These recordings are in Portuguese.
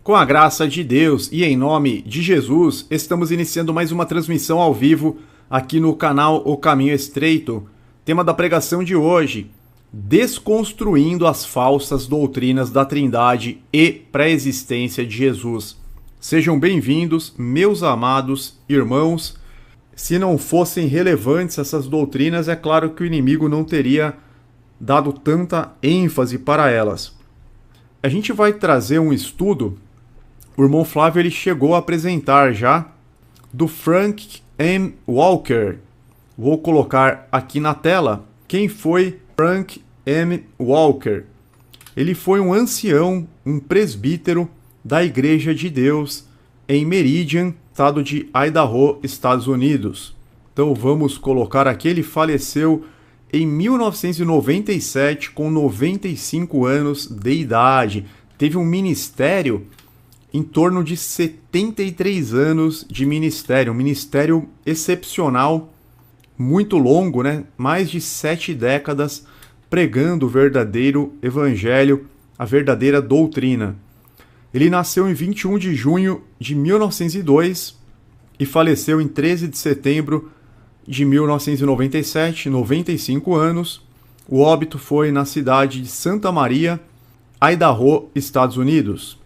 Com a graça de Deus e em nome de Jesus, estamos iniciando mais uma transmissão ao vivo aqui no canal O Caminho Estreito. Tema da pregação de hoje: desconstruindo as falsas doutrinas da Trindade e pré-existência de Jesus. Sejam bem-vindos, meus amados irmãos. Se não fossem relevantes essas doutrinas, é claro que o inimigo não teria dado tanta ênfase para elas. A gente vai trazer um estudo. O irmão Flávio ele chegou a apresentar já, do Frank M. Walker. Vou colocar aqui na tela quem foi Frank M. Walker. Ele foi um ancião, um presbítero da Igreja de Deus em Meridian, estado de Idaho, Estados Unidos. Então vamos colocar aqui, ele faleceu em 1997 com 95 anos de idade. Teve um ministério em torno de 73 anos de ministério, um ministério excepcional, muito longo, né? Mais de 7 décadas pregando o verdadeiro evangelho, a verdadeira doutrina. Ele nasceu em 21 de junho de 1902 e faleceu em 13 de setembro de 1997, 95 anos. O óbito foi na cidade de Santa Maria, Idaho, Estados Unidos.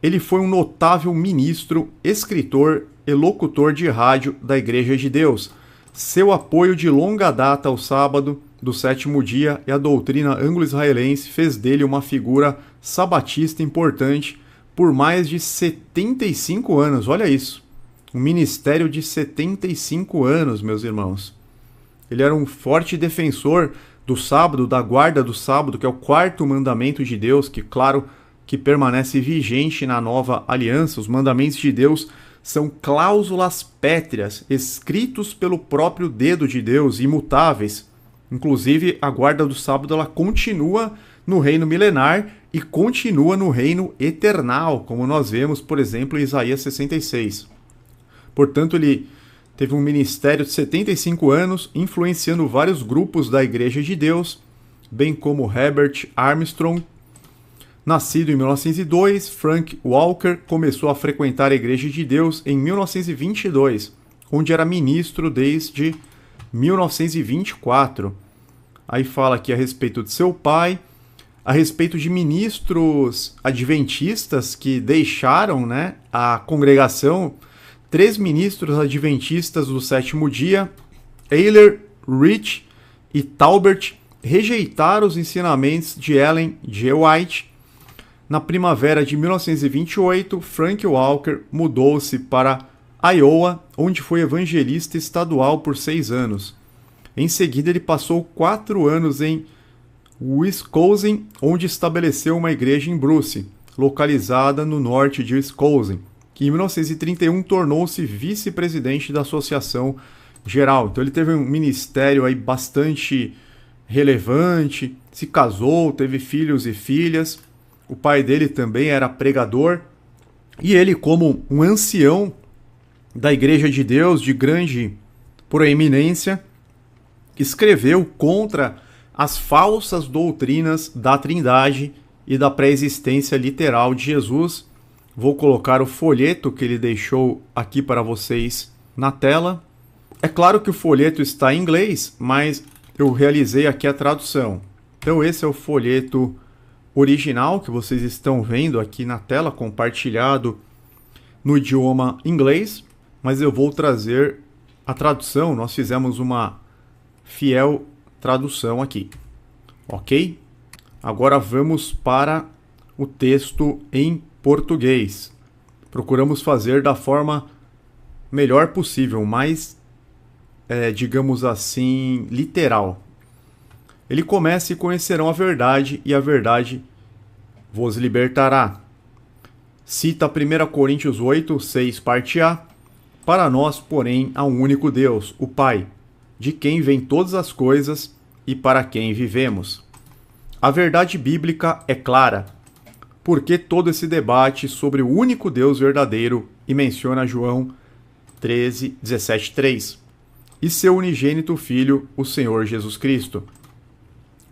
Ele foi um notável ministro, escritor e locutor de rádio da Igreja de Deus. Seu apoio de longa data ao sábado do sétimo dia e a doutrina anglo-israelense fez dele uma figura sabatista importante por mais de 75 anos. Olha isso, um ministério de 75 anos, meus irmãos. Ele era um forte defensor do sábado, da guarda do sábado, que é o quarto mandamento de Deus, que, claro, que permanece vigente na nova aliança. Os mandamentos de Deus são cláusulas pétreas, escritos pelo próprio dedo de Deus, imutáveis. Inclusive, a guarda do sábado ela continua no reino milenar e continua no reino eternal, como nós vemos, por exemplo, em Isaías 66. Portanto, ele teve um ministério de 75 anos, influenciando vários grupos da Igreja de Deus, bem como Herbert Armstrong. Nascido em 1902, Frank Walker começou a frequentar a Igreja de Deus em 1922, onde era ministro desde 1924. Aí fala aqui a respeito de seu pai, a respeito de ministros adventistas que deixaram, né, a congregação. 3 ministros adventistas do sétimo dia, Ayler, Rich e Talbert, rejeitaram os ensinamentos de Ellen G. White. Na primavera de 1928, Frank Walker mudou-se para Iowa, onde foi evangelista estadual por 6 anos. Em seguida, ele passou 4 anos em Wisconsin, onde estabeleceu uma igreja em Bruce, localizada no norte de Wisconsin, que em 1931 tornou-se vice-presidente da Associação Geral. Então ele teve um ministério aí bastante relevante, se casou, teve filhos e filhas. O pai dele também era pregador, e ele, como um ancião da Igreja de Deus, de grande proeminência, escreveu contra as falsas doutrinas da Trindade e da pré-existência literal de Jesus. Vou colocar o folheto que ele deixou aqui para vocês na tela. É claro que o folheto está em inglês, mas eu realizei aqui a tradução. Então esse é o folheto original que vocês estão vendo aqui na tela, compartilhado no idioma inglês, mas eu vou trazer a tradução. Nós fizemos uma fiel tradução aqui, ok? Agora vamos para o texto em português. Procuramos fazer da forma melhor possível, mais, digamos assim, literal. Ele começa: e conhecerão a verdade, e a verdade vos libertará. Cita 1 Coríntios 8, 6, parte A. Para nós, porém, há um único Deus, o Pai, de quem vêm todas as coisas e para quem vivemos. A verdade bíblica é clara. Por que todo esse debate sobre o único Deus verdadeiro? E menciona João 13, 17, 3. E seu unigênito Filho, o Senhor Jesus Cristo.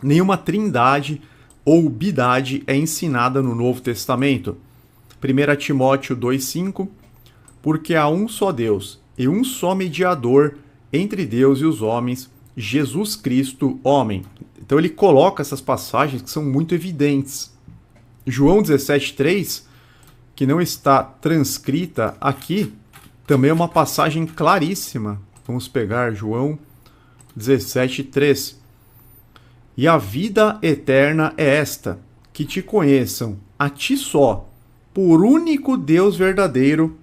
Nenhuma trindade ou bidade é ensinada no Novo Testamento. 1 Timóteo 2,5, porque há um só Deus e um só mediador entre Deus e os homens, Jesus Cristo, homem. Então ele coloca essas passagens que são muito evidentes. João 17,3, que não está transcrita aqui, também é uma passagem claríssima. Vamos pegar João 17,3. E a vida eterna é esta, que te conheçam a ti só, por único Deus verdadeiro,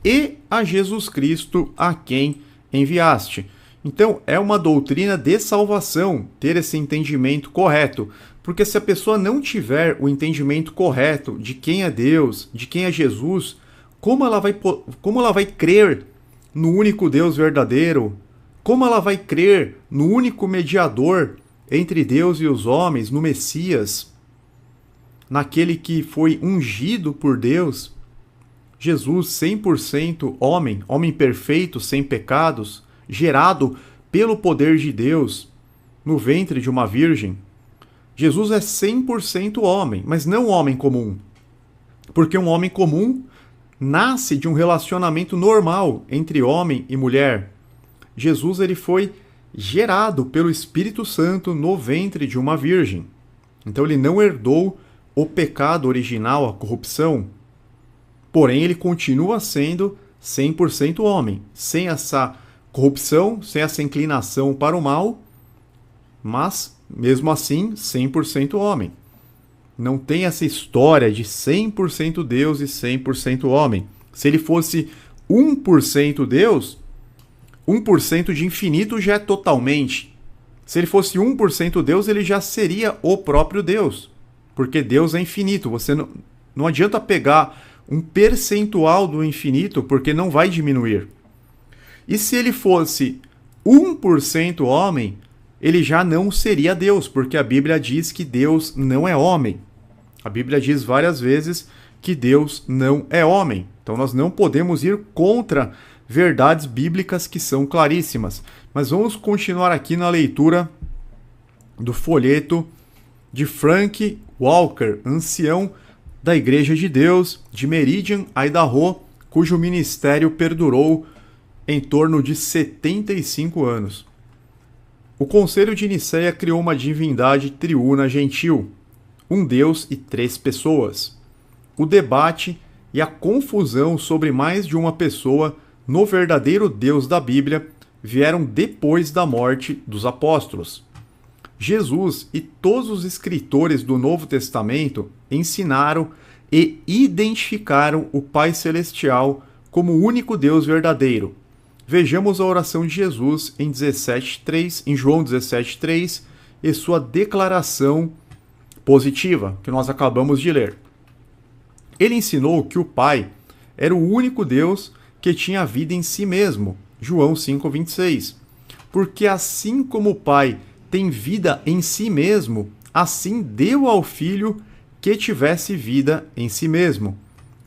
e a Jesus Cristo, a quem enviaste. Então, é uma doutrina de salvação ter esse entendimento correto, porque se a pessoa não tiver o entendimento correto de quem é Deus, de quem é Jesus, como ela vai crer no único Deus verdadeiro? Como ela vai crer no único mediador entre Deus e os homens, no Messias, naquele que foi ungido por Deus? Jesus, 100% homem, homem perfeito, sem pecados, gerado pelo poder de Deus no ventre de uma virgem. Jesus é 100% homem, mas não homem comum. Porque um homem comum nasce de um relacionamento normal entre homem e mulher. Jesus ele foi gerado pelo Espírito Santo no ventre de uma virgem. Então ele não herdou o pecado original, a corrupção. Porém, ele continua sendo 100% homem, sem essa corrupção, sem essa inclinação para o mal, mas, mesmo assim, 100% homem. Não tem essa história de 100% Deus e 100% homem. Se ele fosse 1% Deus, 1% de infinito já é totalmente. Se ele fosse 1% Deus, ele já seria o próprio Deus. Porque Deus é infinito. Você não adianta pegar um percentual do infinito, porque não vai diminuir. E se ele fosse 1% homem, ele já não seria Deus, porque a Bíblia diz que Deus não é homem. A Bíblia diz várias vezes que Deus não é homem. Então nós não podemos ir contra verdades bíblicas que são claríssimas. Mas vamos continuar aqui na leitura do folheto de Frank Walker, ancião da Igreja de Deus de Meridian, Idaho, cujo ministério perdurou em torno de 75 anos. O Conselho de Nicéia criou uma divindade triuna gentil, um Deus e 3 pessoas. O debate e a confusão sobre mais de uma pessoa no verdadeiro Deus da Bíblia vieram depois da morte dos apóstolos. Jesus e todos os escritores do Novo Testamento ensinaram e identificaram o Pai Celestial como o único Deus verdadeiro. Vejamos a oração de Jesus em João 17,3 e sua declaração positiva, que nós acabamos de ler. Ele ensinou que o Pai era o único Deus que tinha vida em si mesmo, João 5,26. Porque assim como o Pai tem vida em si mesmo, assim deu ao Filho que tivesse vida em si mesmo.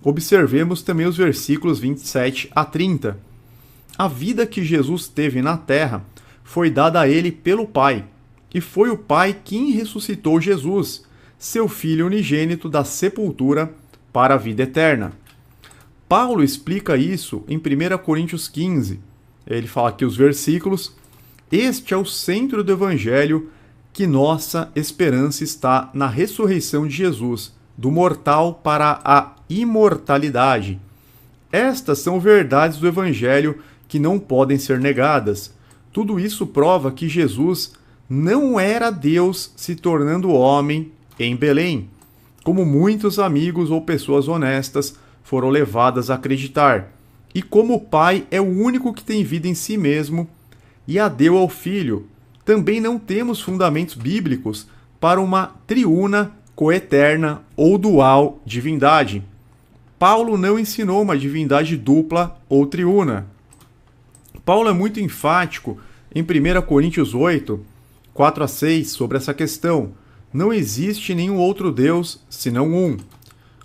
Observemos também os versículos 27 a 30. A vida que Jesus teve na terra foi dada a ele pelo Pai, e foi o Pai quem ressuscitou Jesus, seu Filho unigênito da sepultura, para a vida eterna. Paulo explica isso em 1 Coríntios 15. Ele fala aqui os versículos: este é o centro do Evangelho, que nossa esperança está na ressurreição de Jesus, do mortal para a imortalidade. Estas são verdades do Evangelho que não podem ser negadas. Tudo isso prova que Jesus não era Deus se tornando homem em Belém, como muitos amigos ou pessoas honestas foram levadas a acreditar. E como o Pai é o único que tem vida em si mesmo e a deu ao Filho, também não temos fundamentos bíblicos para uma triuna, coeterna ou dual divindade. Paulo não ensinou uma divindade dupla ou triuna. Paulo é muito enfático em 1 Coríntios 8, 4 a 6, sobre essa questão. Não existe nenhum outro Deus senão um.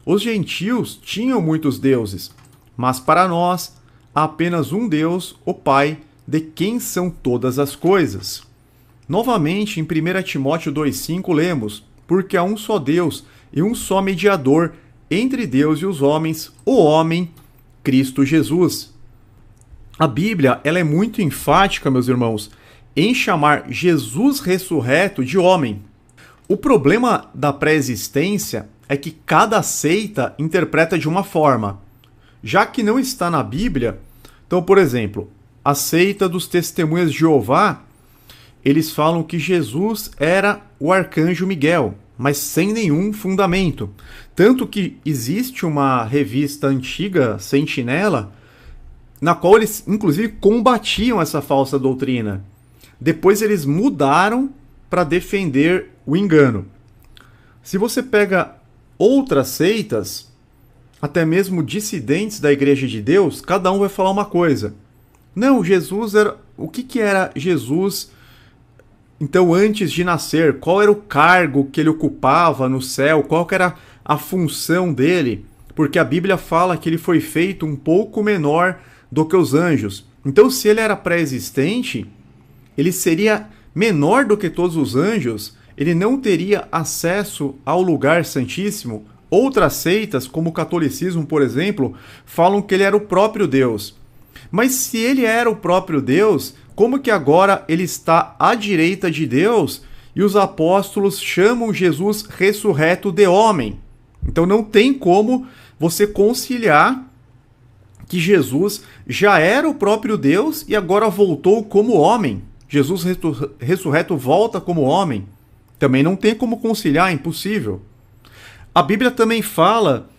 Os gentios tinham muitos deuses, mas para nós há apenas um Deus, o Pai, de quem são todas as coisas. Novamente, em 1 Timóteo 2,5 lemos: porque há um só Deus e um só mediador entre Deus e os homens, o homem, Cristo Jesus. A Bíblia, ela é muito enfática, meus irmãos, em chamar Jesus ressurreto de homem. O problema da pré-existência é que cada seita interpreta de uma forma. Já que não está na Bíblia, então, por exemplo, a seita dos Testemunhas de Jeová, eles falam que Jesus era o arcanjo Miguel, mas sem nenhum fundamento. Tanto que existe uma revista antiga, Sentinela, na qual eles, inclusive, combatiam essa falsa doutrina. Depois eles mudaram para defender o engano. Se você pega outras seitas, até mesmo dissidentes da Igreja de Deus, cada um vai falar uma coisa. Não, Jesus era... O que era Jesus, então, antes de nascer? Qual era o cargo que ele ocupava no céu? Qual que era a função dele? Porque a Bíblia fala que ele foi feito um pouco menor do que os anjos. Então, se ele era pré-existente, ele seria menor do que todos os anjos, ele não teria acesso ao lugar santíssimo. Outras seitas, como o catolicismo, por exemplo, falam que ele era o próprio Deus. Mas se ele era o próprio Deus, como que agora ele está à direita de Deus e os apóstolos chamam Jesus ressurreto de homem? Então não tem como você conciliar que Jesus já era o próprio Deus e agora voltou como homem. Jesus ressurreto volta como homem. Também não tem como conciliar, é impossível. A Bíblia também fala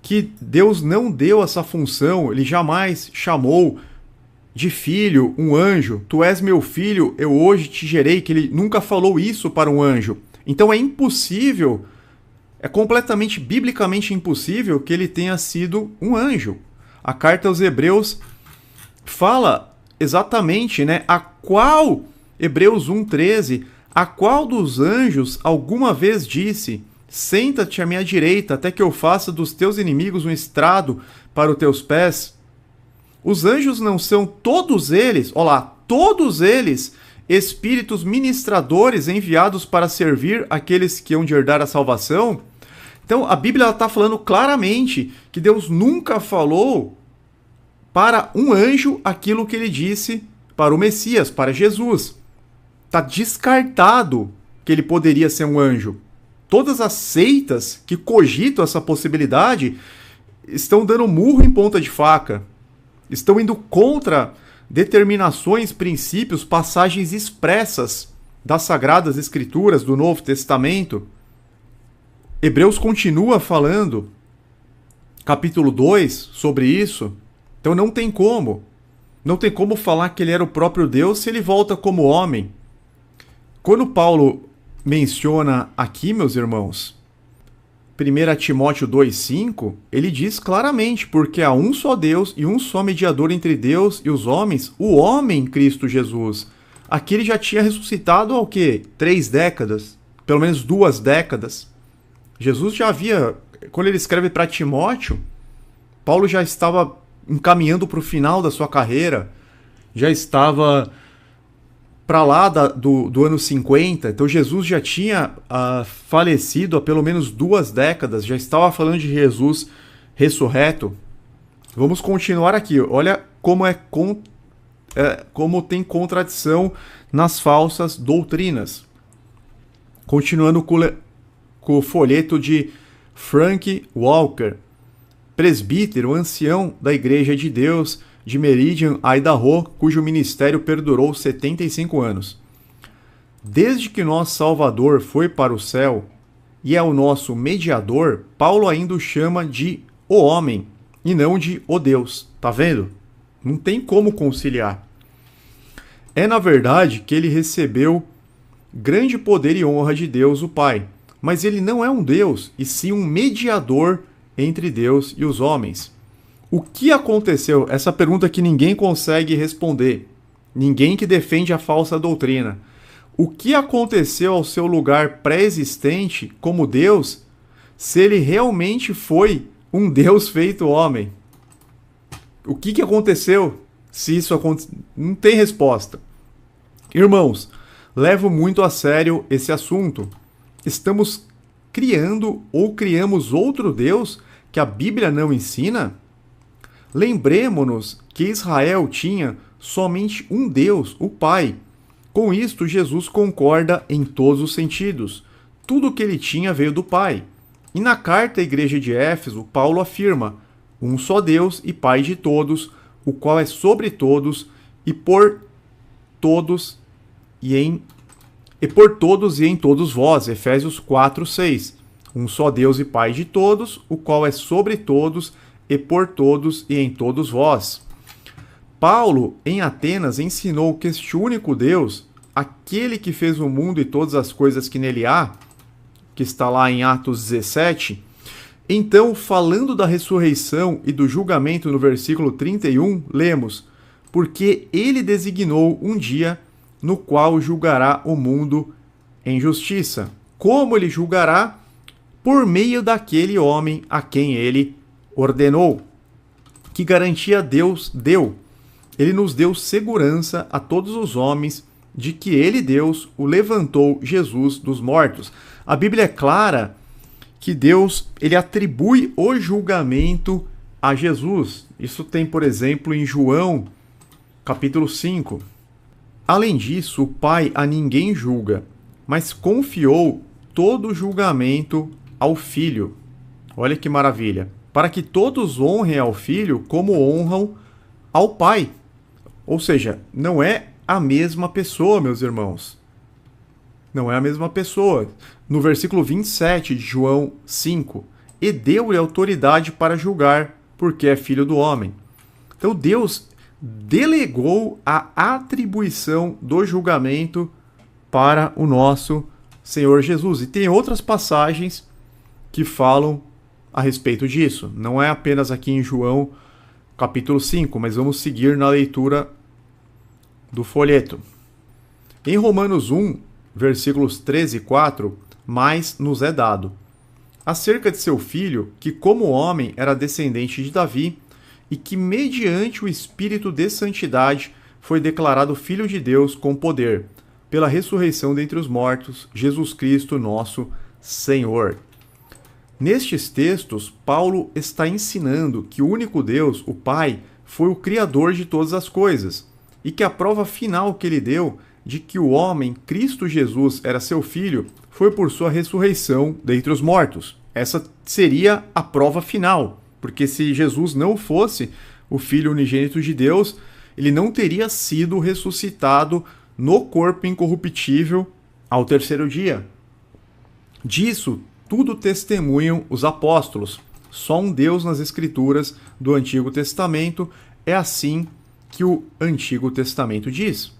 que Deus não deu essa função, ele jamais chamou de filho um anjo. Tu és meu filho, eu hoje te gerei, que ele nunca falou isso para um anjo. Então é impossível, é completamente biblicamente impossível que ele tenha sido um anjo. A carta aos Hebreus fala exatamente, a qual, Hebreus 1,13, a qual dos anjos alguma vez disse: senta-te à minha direita, até que eu faça dos teus inimigos um estrado para os teus pés. Os anjos não são todos eles, todos eles, espíritos ministradores enviados para servir aqueles que hão de herdar a salvação? Então, a Bíblia está falando claramente que Deus nunca falou para um anjo aquilo que ele disse para o Messias, para Jesus. Está descartado que ele poderia ser um anjo. Todas as seitas que cogitam essa possibilidade estão dando murro em ponta de faca. Estão indo contra determinações, princípios, passagens expressas das Sagradas Escrituras do Novo Testamento. Hebreus continua falando, capítulo 2, sobre isso. Então não tem como. Não tem como falar que ele era o próprio Deus se ele volta como homem. Quando Paulo menciona aqui, meus irmãos, 1 Timóteo 2,5, ele diz claramente: porque há um só Deus e um só mediador entre Deus e os homens, o homem Cristo Jesus. Aqui ele já tinha ressuscitado há o quê? 3 décadas, pelo menos 2 décadas. Jesus já havia, quando ele escreve para Timóteo, Paulo já estava encaminhando para o final da sua carreira, já estava para lá do ano 50, então Jesus já tinha falecido há pelo menos 2 décadas, já estava falando de Jesus ressurreto. Vamos continuar aqui, olha como como tem contradição nas falsas doutrinas. Continuando com o folheto de Frank Walker, presbítero ancião da Igreja de Deus de Meridian, Idaho, cujo ministério perdurou 75 anos. Desde que nosso Salvador foi para o céu e é o nosso mediador, Paulo ainda o chama de o homem e não de o Deus. Tá vendo? Não tem como conciliar. É na verdade que ele recebeu grande poder e honra de Deus, o Pai, mas ele não é um Deus, e sim um mediador entre Deus e os homens. O que aconteceu? Essa pergunta que ninguém consegue responder. Ninguém que defende a falsa doutrina. O que aconteceu ao seu lugar pré-existente como Deus, se ele realmente foi um Deus feito homem? O que aconteceu se isso aconteceu? Não tem resposta. Irmãos, levo muito a sério esse assunto. Estamos criando ou criamos outro Deus que a Bíblia não ensina? Lembremo-nos que Israel tinha somente um Deus, o Pai. Com isto, Jesus concorda em todos os sentidos. Tudo o que ele tinha veio do Pai. E na carta à igreja de Éfeso, Paulo afirma: um só Deus e Pai de todos, o qual é sobre todos e por todos e em todos vós. Efésios 4:6. Um só Deus e Pai de todos, o qual é sobre todos e por todos e em todos vós. Paulo, em Atenas, ensinou que este único Deus, aquele que fez o mundo e todas as coisas que nele há, que está lá em Atos 17, então, falando da ressurreição e do julgamento no versículo 31, lemos: porque ele designou um dia no qual julgará o mundo em justiça. Como ele julgará? Por meio daquele homem a quem ele ordenou. Que garantia Deus deu? Ele nos deu segurança a todos os homens de que ele, Deus, o levantou, Jesus, dos mortos. A Bíblia é clara que Deus ele atribui o julgamento a Jesus. Isso tem, por exemplo, em João, capítulo 5. Além disso, o Pai a ninguém julga, mas confiou todo o julgamento ao Filho. Olha que maravilha. Para que todos honrem ao Filho como honram ao Pai. Ou seja, não é a mesma pessoa, meus irmãos. Não é a mesma pessoa. No versículo 27 de João 5, e deu-lhe autoridade para julgar, porque é filho do homem. Então Deus delegou a atribuição do julgamento para o nosso Senhor Jesus. E tem outras passagens que falam a respeito disso. Não é apenas aqui em João capítulo 5, mas vamos seguir na leitura do folheto. Em Romanos 1, versículos 13 e 4, mais nos é dado acerca de seu filho, que como homem era descendente de Davi, e que mediante o Espírito de Santidade foi declarado Filho de Deus com poder, pela ressurreição dentre os mortos, Jesus Cristo nosso Senhor. Nestes textos, Paulo está ensinando que o único Deus, o Pai, foi o Criador de todas as coisas, e que a prova final que ele deu de que o homem, Cristo Jesus, era seu filho, foi por sua ressurreição dentre os mortos. Essa seria a prova final, porque se Jesus não fosse o Filho unigênito de Deus, ele não teria sido ressuscitado no corpo incorruptível ao terceiro dia. Disso, tudo testemunham os apóstolos. Só um Deus nas Escrituras do Antigo Testamento, é assim que o Antigo Testamento diz.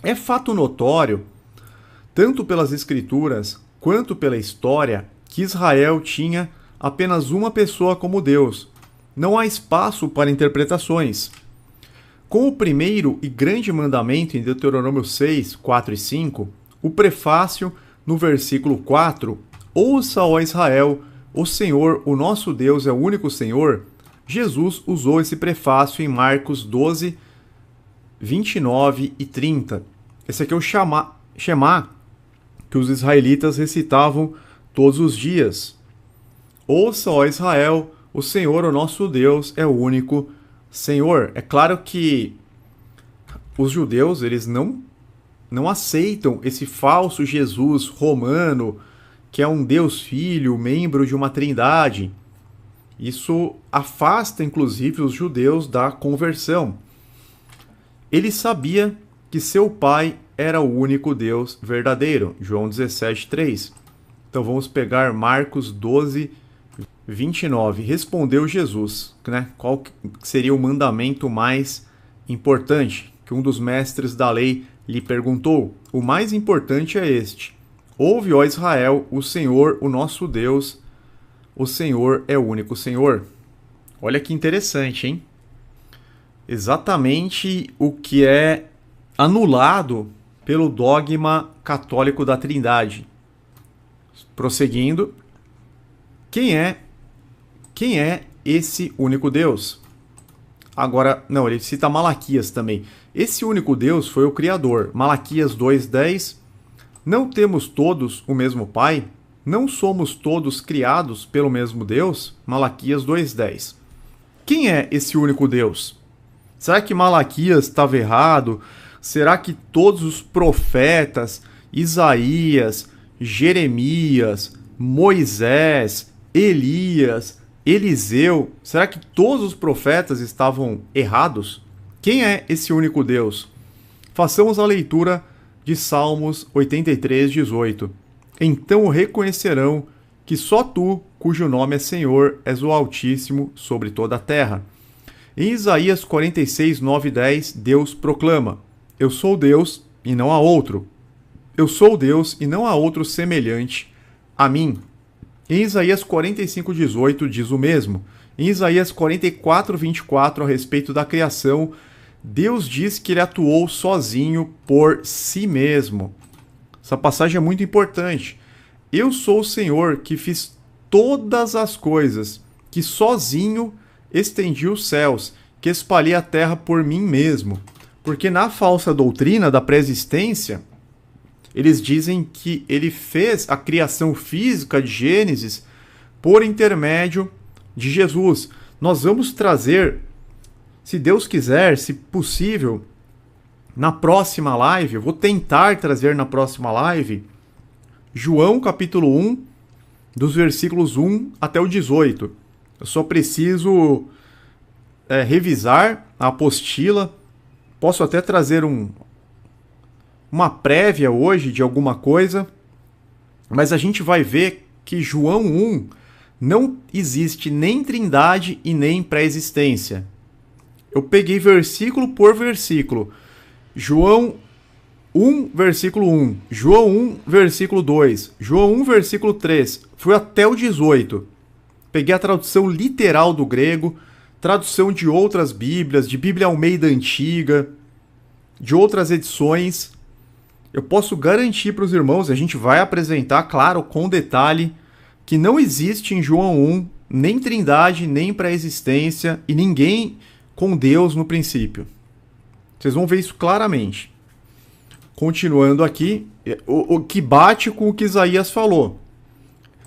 É fato notório, tanto pelas Escrituras quanto pela história, que Israel tinha apenas uma pessoa como Deus. Não há espaço para interpretações. Com o primeiro e grande mandamento em Deuteronômio 6, 4 e 5, o prefácio no versículo 4, ouça, ó Israel, o Senhor, o nosso Deus, é o único Senhor. Jesus usou esse prefácio em Marcos 12, 29 e 30. Esse aqui é o Shema, que os israelitas recitavam todos os dias. Ouça, ó Israel, o Senhor, o nosso Deus, é o único Senhor. É claro que os judeus eles não aceitam esse falso Jesus romano, que é um Deus Filho, membro de uma trindade. Isso afasta, inclusive, os judeus da conversão. Ele sabia que seu pai era o único Deus verdadeiro. João 17, 3. Então vamos pegar Marcos 12, 29. Respondeu Jesus, né? Qual seria o mandamento mais importante? Que um dos mestres da lei lhe perguntou. O mais importante é este: ouve, ó Israel, o Senhor, o nosso Deus, o Senhor é o único Senhor. Olha que interessante, hein? Exatamente o que é anulado pelo dogma católico da Trindade. Prosseguindo, quem é esse único Deus? Agora, não, ele cita Malaquias também. Esse único Deus foi o Criador. Malaquias 2:10. Não temos todos o mesmo Pai? Não somos todos criados pelo mesmo Deus? Malaquias 2:10. Quem é esse único Deus? Será que Malaquias estava errado? Será que todos os profetas, Isaías, Jeremias, Moisés, Elias, Eliseu, será que todos os profetas estavam errados? Quem é esse único Deus? Façamos a leitura de Salmos 83:18. Então reconhecerão que só tu, cujo nome é Senhor, és o Altíssimo sobre toda a terra. Em Isaías 46:9-10, Deus proclama: Eu sou Deus e não há outro. Eu sou Deus e não há outro semelhante a mim. Em Isaías 45:18 diz o mesmo. Em Isaías 44:24, a respeito da criação, Deus diz que ele atuou sozinho por si mesmo. Essa passagem é muito importante. Eu sou o Senhor que fiz todas as coisas, que sozinho estendi os céus, que espalhei a terra por mim mesmo. Porque na falsa doutrina da pré-existência, eles dizem que ele fez a criação física de Gênesis por intermédio de Jesus. Nós vamos trazer, se Deus quiser, se possível, na próxima live, eu vou tentar trazer na próxima live, João capítulo 1, dos versículos 1 até o 18. Eu só preciso revisar a apostila. Posso até trazer uma prévia hoje de alguma coisa, mas a gente vai ver que João 1 não existe nem trindade e nem pré-existência. Eu peguei versículo por versículo. João 1, versículo 1, João 1, versículo 2, João 1, versículo 3, fui até o 18. Peguei a tradução literal do grego, tradução de outras bíblias, de Bíblia Almeida Antiga, de outras edições. Eu posso garantir para os irmãos, a gente vai apresentar, claro, com detalhe, que não existe em João 1 nem trindade, nem pré-existência e ninguém com Deus no princípio. Vocês vão ver isso claramente. Continuando aqui, o que bate com o que Isaías falou.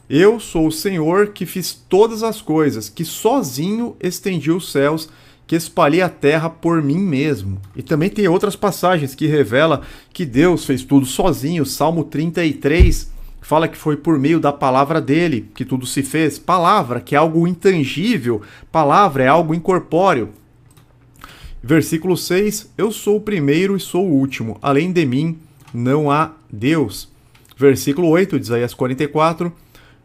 Eu sou o Senhor que fiz todas as coisas, que sozinho estendi os céus, que espalhei a terra por mim mesmo. E também tem outras passagens que revelam que Deus fez tudo sozinho. Salmo 33 fala que foi por meio da palavra dele que tudo se fez. Palavra, que é algo intangível. Palavra é algo incorpóreo. Versículo 6, eu sou o primeiro e sou o último, além de mim não há Deus. Versículo 8 de Isaías 44,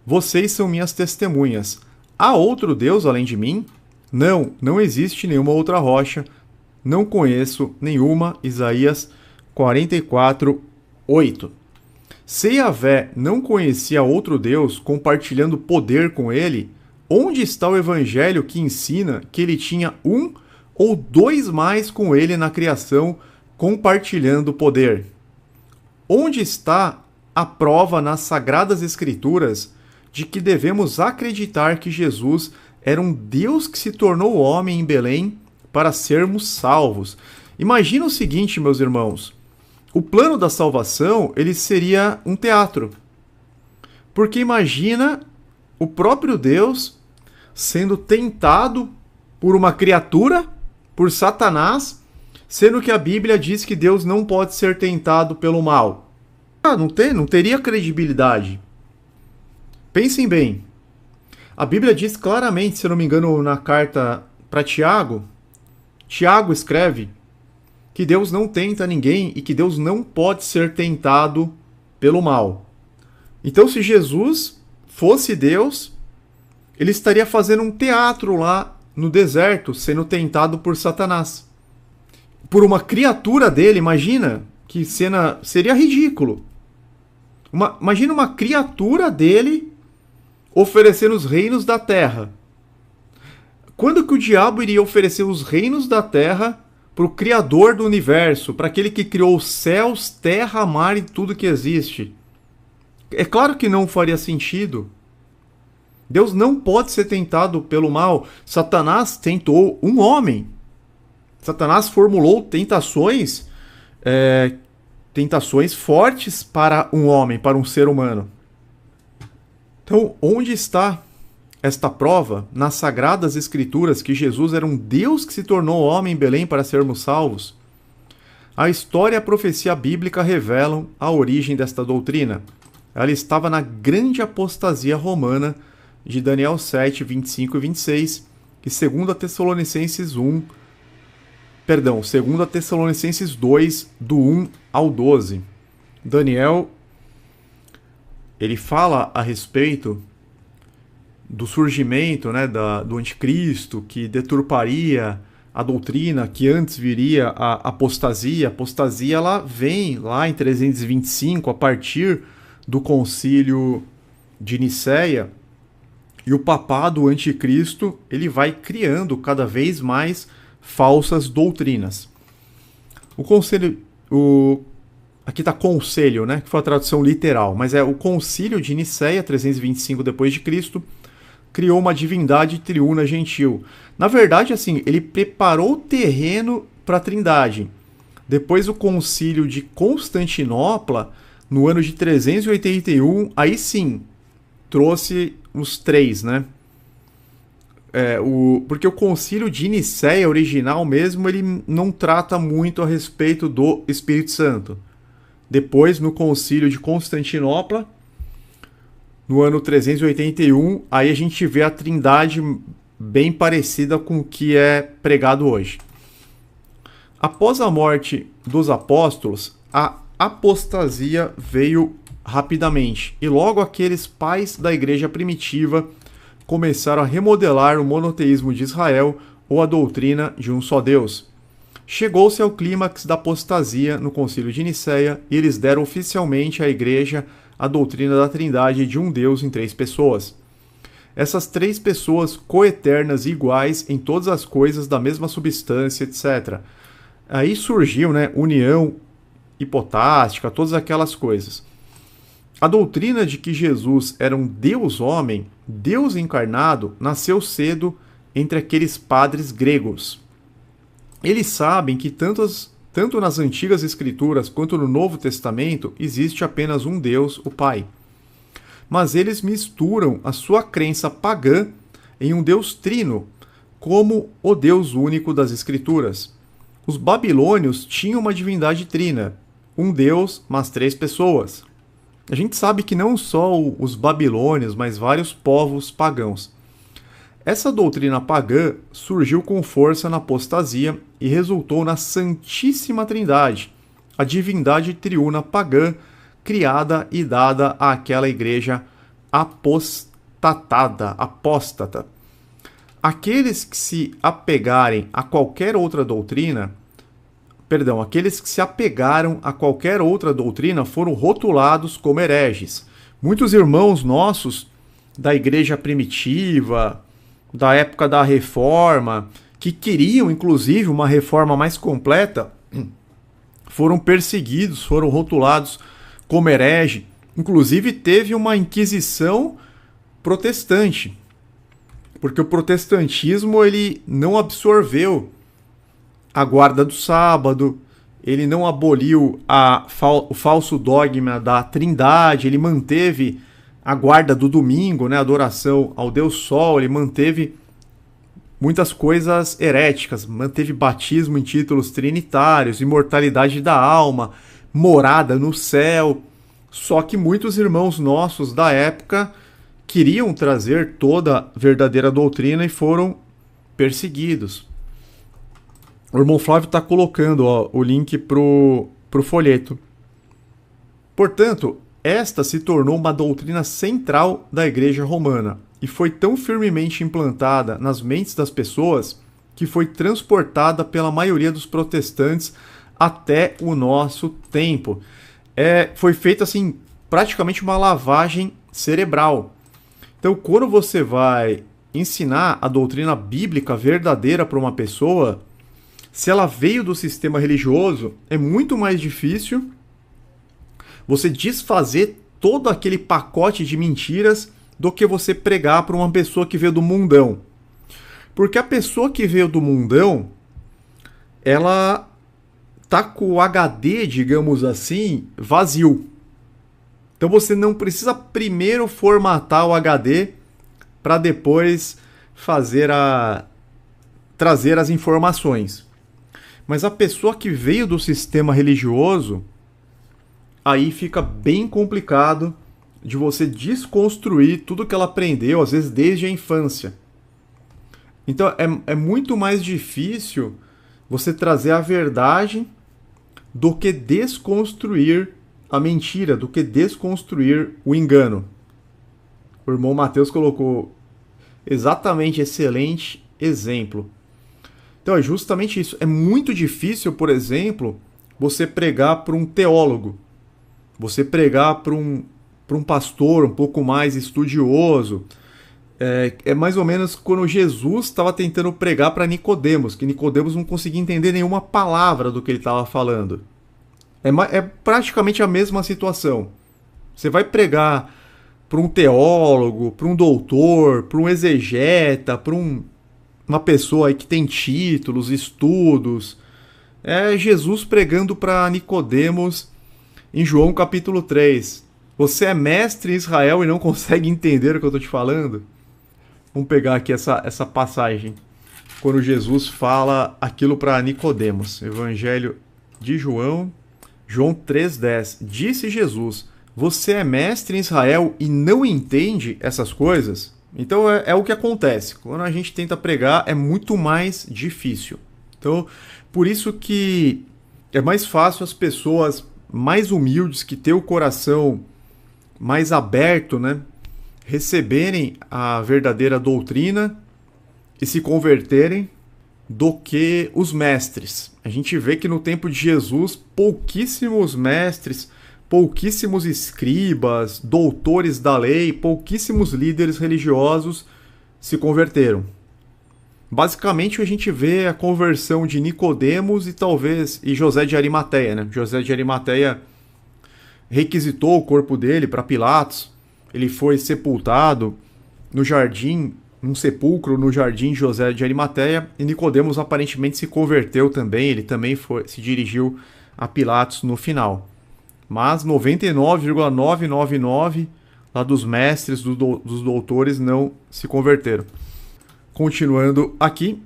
vocês são minhas testemunhas. Há outro Deus além de mim? Não, não existe nenhuma outra rocha, não conheço nenhuma. Isaías 44, 8. Se Yahvé não conhecia outro Deus, compartilhando poder com ele, onde está o evangelho que ensina que ele tinha um ou dois mais com ele na criação, compartilhando o poder? Onde está a prova nas Sagradas Escrituras de que devemos acreditar que Jesus era um Deus que se tornou homem em Belém para sermos salvos? Imagina o seguinte, meus irmãos, o plano da salvação ele seria um teatro. Porque imagina o próprio Deus sendo tentado por uma criatura, por Satanás, sendo que a Bíblia diz que Deus não pode ser tentado pelo mal. Não teria credibilidade. Pensem bem. A Bíblia diz claramente, se eu não me engano, na carta para Tiago, Tiago escreve que Deus não tenta ninguém e que Deus não pode ser tentado pelo mal. Então, se Jesus fosse Deus, ele estaria fazendo um teatro lá no deserto, sendo tentado por Satanás. Por uma criatura dele, imagina que cena seria ridículo. Imagina uma criatura dele oferecendo os reinos da terra. Quando que o diabo iria oferecer os reinos da terra para o Criador do universo, para aquele que criou os céus, terra, mar e tudo que existe? É claro que não faria sentido. Deus não pode ser tentado pelo mal. Satanás tentou um homem. Satanás formulou tentações fortes para um homem, para um ser humano. Então, onde está esta prova? Nas Sagradas Escrituras que Jesus era um Deus que se tornou homem em Belém para sermos salvos? A história e a profecia bíblica revelam a origem desta doutrina. Ela estava na grande apostasia romana de Daniel 7, 25 e 26, e 2 Tessalonicenses 2, do 1 ao 12. Daniel, ele fala a respeito do surgimento, né, do anticristo, que deturparia a doutrina, que antes viria a apostasia. A apostasia ela vem lá em 325, a partir do concílio de Nicéia, e o papado, o anticristo, ele vai criando cada vez mais falsas doutrinas. O conselho, aqui está conselho, né, que foi a tradução literal, mas é o concílio de Nicéia, 325 depois de Cristo, criou uma divindade triuna gentil. Na verdade, assim, ele preparou o terreno para a Trindade. Depois o concílio de Constantinopla, no ano de 381, aí sim, trouxe os três, né? Porque o concílio de Nicéia original mesmo, ele não trata muito a respeito do Espírito Santo. Depois, no concílio de Constantinopla, no ano 381, aí a gente vê a Trindade bem parecida com o que é pregado hoje. Após a morte dos apóstolos, a apostasia veio rapidamente, e logo aqueles pais da igreja primitiva começaram a remodelar o monoteísmo de Israel ou a doutrina de um só Deus. Chegou-se ao clímax da apostasia no concílio de Nicéia e eles deram oficialmente à igreja a doutrina da Trindade de um Deus em 3 pessoas. Essas 3 pessoas coeternas e iguais em todas as coisas da mesma substância, etc. Aí surgiu, né, união hipotástica, todas aquelas coisas. A doutrina de que Jesus era um Deus-homem, Deus encarnado, nasceu cedo entre aqueles padres gregos. Eles sabem que tanto nas antigas escrituras quanto no Novo Testamento existe apenas um Deus, o Pai. Mas eles misturam a sua crença pagã em um Deus trino, como o Deus único das escrituras. Os babilônios tinham uma divindade trina, um Deus, mas 3 pessoas. A gente sabe que não só os babilônios, mas vários povos pagãos. Essa doutrina pagã surgiu com força na apostasia e resultou na Santíssima Trindade, a divindade triuna pagã criada e dada àquela igreja apóstata. Aqueles que se apegaram a qualquer outra doutrina foram rotulados como hereges. Muitos irmãos nossos da igreja primitiva, da época da Reforma, que queriam inclusive uma reforma mais completa, foram perseguidos, foram rotulados como herege. Inclusive teve uma inquisição protestante, porque o protestantismo ele não absorveu a guarda do sábado, ele não aboliu o falso dogma da Trindade, ele manteve a guarda do domingo, né, a adoração ao Deus Sol, ele manteve muitas coisas heréticas, manteve batismo em títulos trinitários, imortalidade da alma, morada no céu. Só que muitos irmãos nossos da época queriam trazer toda a verdadeira doutrina e foram perseguidos. O irmão Flávio está colocando o link pro folheto. Portanto, esta se tornou uma doutrina central da Igreja Romana e foi tão firmemente implantada nas mentes das pessoas que foi transportada pela maioria dos protestantes até o nosso tempo. Foi feita assim, praticamente uma lavagem cerebral. Então, quando você vai ensinar a doutrina bíblica verdadeira para uma pessoa, se ela veio do sistema religioso, é muito mais difícil você desfazer todo aquele pacote de mentiras do que você pregar para uma pessoa que veio do mundão. Porque a pessoa que veio do mundão, ela tá com o HD, digamos assim, vazio. Então você não precisa primeiro formatar o HD para depois trazer as informações. Mas a pessoa que veio do sistema religioso, aí fica bem complicado de você desconstruir tudo que ela aprendeu, às vezes desde a infância. Então é muito mais difícil você trazer a verdade do que desconstruir a mentira, do que desconstruir o engano. O irmão Mateus colocou exatamente excelente exemplo. Então é justamente isso. É muito difícil, por exemplo, você pregar para um teólogo, você pregar para um pastor um pouco mais estudioso. É mais ou menos quando Jesus estava tentando pregar para Nicodemos, que Nicodemos não conseguia entender nenhuma palavra do que ele estava falando. É praticamente a mesma situação. Você vai pregar para um teólogo, para um doutor, para um exegeta, para uma pessoa aí que tem títulos, estudos. É Jesus pregando para Nicodemos em João capítulo 3. Você é mestre em Israel e não consegue entender o que eu estou te falando? Vamos pegar aqui essa passagem, quando Jesus fala aquilo para Nicodemos. Evangelho de João 3,10. Disse Jesus: você é mestre em Israel e não entende essas coisas? Então é o que acontece. Quando a gente tenta pregar, é muito mais difícil. Então, por isso que é mais fácil as pessoas mais humildes, que têm o coração mais aberto, né, receberem a verdadeira doutrina e se converterem, do que os mestres. A gente vê que no tempo de Jesus, pouquíssimos mestres, pouquíssimos escribas, doutores da lei, pouquíssimos líderes religiosos se converteram. Basicamente a gente vê a conversão de Nicodemos e José de Arimateia, né? José de Arimateia requisitou o corpo dele para Pilatos. Ele foi sepultado no jardim, num sepulcro no jardim José de Arimateia, e Nicodemos aparentemente se converteu também. Ele também se dirigiu a Pilatos no final. Mas 99,999 lá dos mestres, dos doutores, não se converteram. Continuando aqui,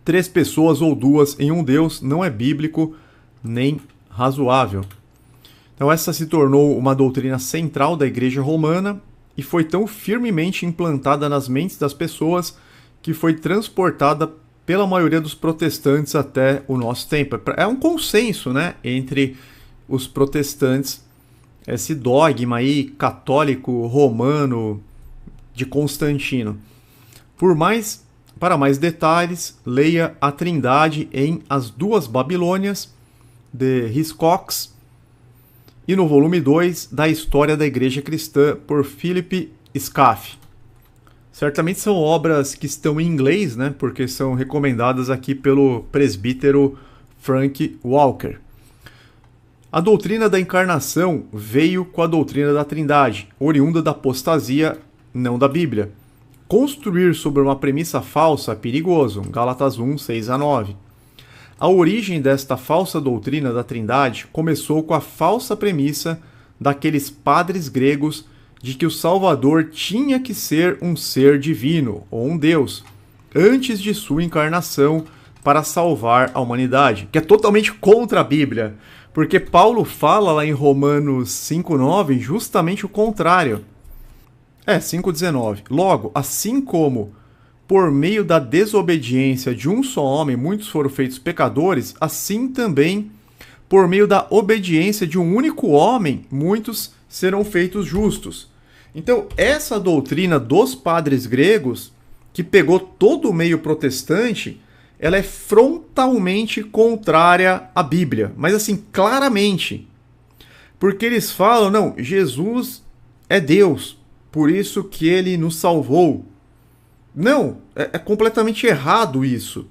3 pessoas ou 2 em um Deus não é bíblico nem razoável. Então essa se tornou uma doutrina central da Igreja Romana e foi tão firmemente implantada nas mentes das pessoas que foi transportada pela maioria dos protestantes até o nosso tempo. É um consenso, né, entre os protestantes, esse dogma aí católico romano de Constantino. Para mais detalhes, leia a Trindade em As Duas Babilônias, de Hiscox, e no volume 2 da História da Igreja Cristã, por Philip Scaff. Certamente são obras que estão em inglês, né, porque são recomendadas aqui pelo presbítero Frank Walker. A doutrina da encarnação veio com a doutrina da Trindade, oriunda da apostasia, não da Bíblia. Construir sobre uma premissa falsa é perigoso. Gálatas 1, 6-9. A origem desta falsa doutrina da Trindade começou com a falsa premissa daqueles padres gregos de que o Salvador tinha que ser um ser divino, ou um Deus, antes de sua encarnação para salvar a humanidade, que é totalmente contra a Bíblia, porque Paulo fala lá em Romanos 5,9 justamente o contrário. 5,19. Logo, assim como por meio da desobediência de um só homem muitos foram feitos pecadores, assim também por meio da obediência de um único homem muitos serão feitos justos. Então, essa doutrina dos padres gregos, que pegou todo o meio protestante, ela é frontalmente contrária à Bíblia, mas assim, claramente. Porque eles falam, não, Jesus é Deus, por isso que ele nos salvou. Não, é completamente errado isso.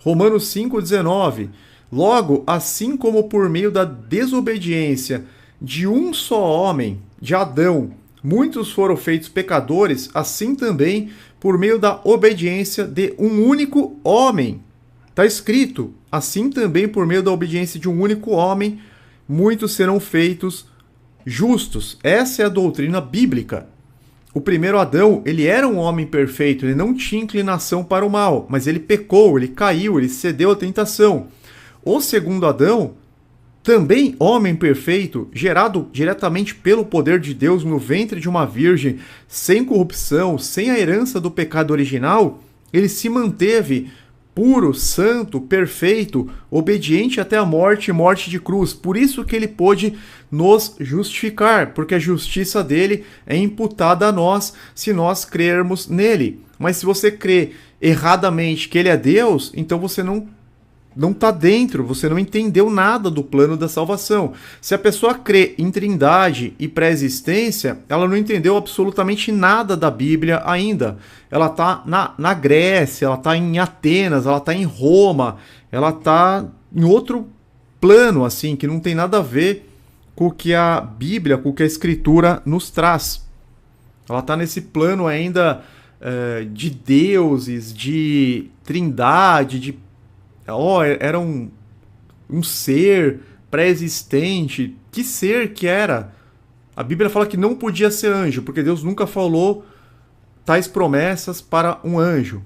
Romanos 5,19. Logo, assim como por meio da desobediência de um só homem, de Adão, muitos foram feitos pecadores, assim também por meio da obediência de um único homem. Está escrito, assim também por meio da obediência de um único homem, muitos serão feitos justos. Essa é a doutrina bíblica. O primeiro Adão, ele era um homem perfeito, ele não tinha inclinação para o mal, mas ele pecou, ele caiu, ele cedeu à tentação. O segundo Adão, também homem perfeito, gerado diretamente pelo poder de Deus no ventre de uma virgem, sem corrupção, sem a herança do pecado original, ele se manteve puro, santo, perfeito, obediente até a morte e morte de cruz. Por isso que ele pôde nos justificar, porque a justiça dele é imputada a nós se nós crermos nele. Mas se você crê erradamente que ele é Deus, então você não está dentro, você não entendeu nada do plano da salvação. Se a pessoa crê em trindade e pré-existência, ela não entendeu absolutamente nada da Bíblia ainda. Ela está na Grécia, ela está em Atenas, ela está em Roma, ela está em outro plano, assim, que não tem nada a ver com o que a Bíblia, com o que a Escritura nos traz. Ela está nesse plano ainda de deuses, de trindade, de era um ser pré-existente. Que ser que era? A Bíblia fala que não podia ser anjo, porque Deus nunca falou tais promessas para um anjo.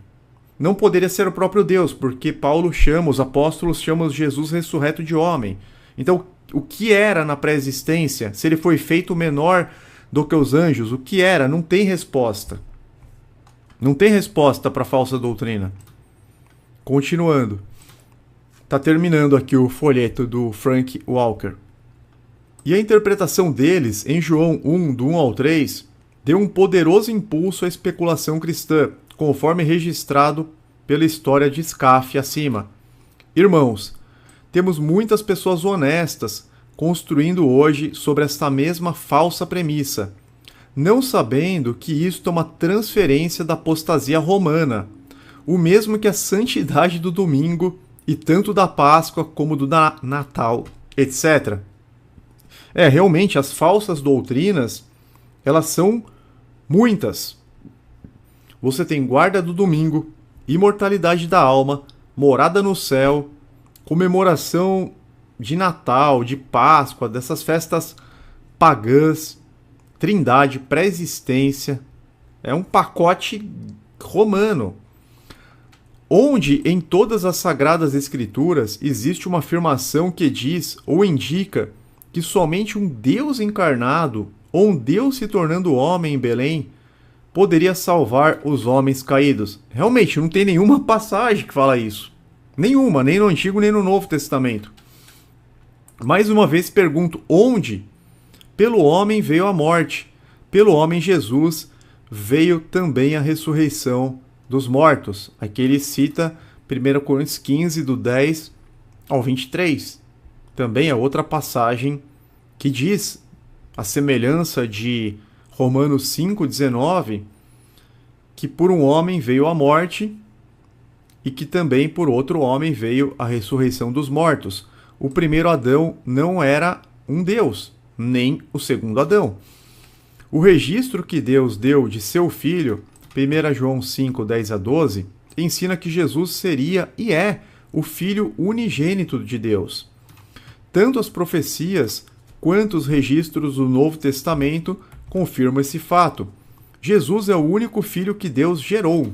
Não poderia ser o próprio Deus, porque Paulo chama, os apóstolos chamam Jesus ressurreto de homem. Então, o que era na pré-existência? Se ele foi feito menor do que os anjos, o que era? Não tem resposta. Não tem resposta para a falsa doutrina. Continuando. Está terminando aqui o folheto do Frank Walker. E a interpretação deles, em João 1, do 1 ao 3, deu um poderoso impulso à especulação cristã, conforme registrado pela história de Scaff acima. Irmãos, temos muitas pessoas honestas construindo hoje sobre esta mesma falsa premissa, não sabendo que isto é uma transferência da apostasia romana, o mesmo que a santidade do domingo e tanto da Páscoa como do Natal, etc. Realmente, as falsas doutrinas, elas são muitas. Você tem guarda do domingo, imortalidade da alma, morada no céu, comemoração de Natal, de Páscoa, dessas festas pagãs, trindade, pré-existência. É um pacote romano, onde em todas as Sagradas Escrituras existe uma afirmação que diz ou indica que somente um Deus encarnado ou um Deus se tornando homem em Belém poderia salvar os homens caídos. Realmente, não tem nenhuma passagem que fala isso. Nenhuma, nem no Antigo nem no Novo Testamento. Mais uma vez pergunto, onde? Pelo homem veio a morte, pelo homem Jesus veio também a ressurreição dos mortos. Aqui ele cita 1 Coríntios 15, do 10 ao 23. Também é outra passagem que diz, a semelhança de Romanos 5, 19, que por um homem veio a morte e que também por outro homem veio a ressurreição dos mortos. O primeiro Adão não era um Deus, nem o segundo Adão. O registro que Deus deu de seu Filho, 1 João 5, 10 a 12, ensina que Jesus seria e é o Filho unigênito de Deus. Tanto as profecias quanto os registros do Novo Testamento confirmam esse fato. Jesus é o único Filho que Deus gerou.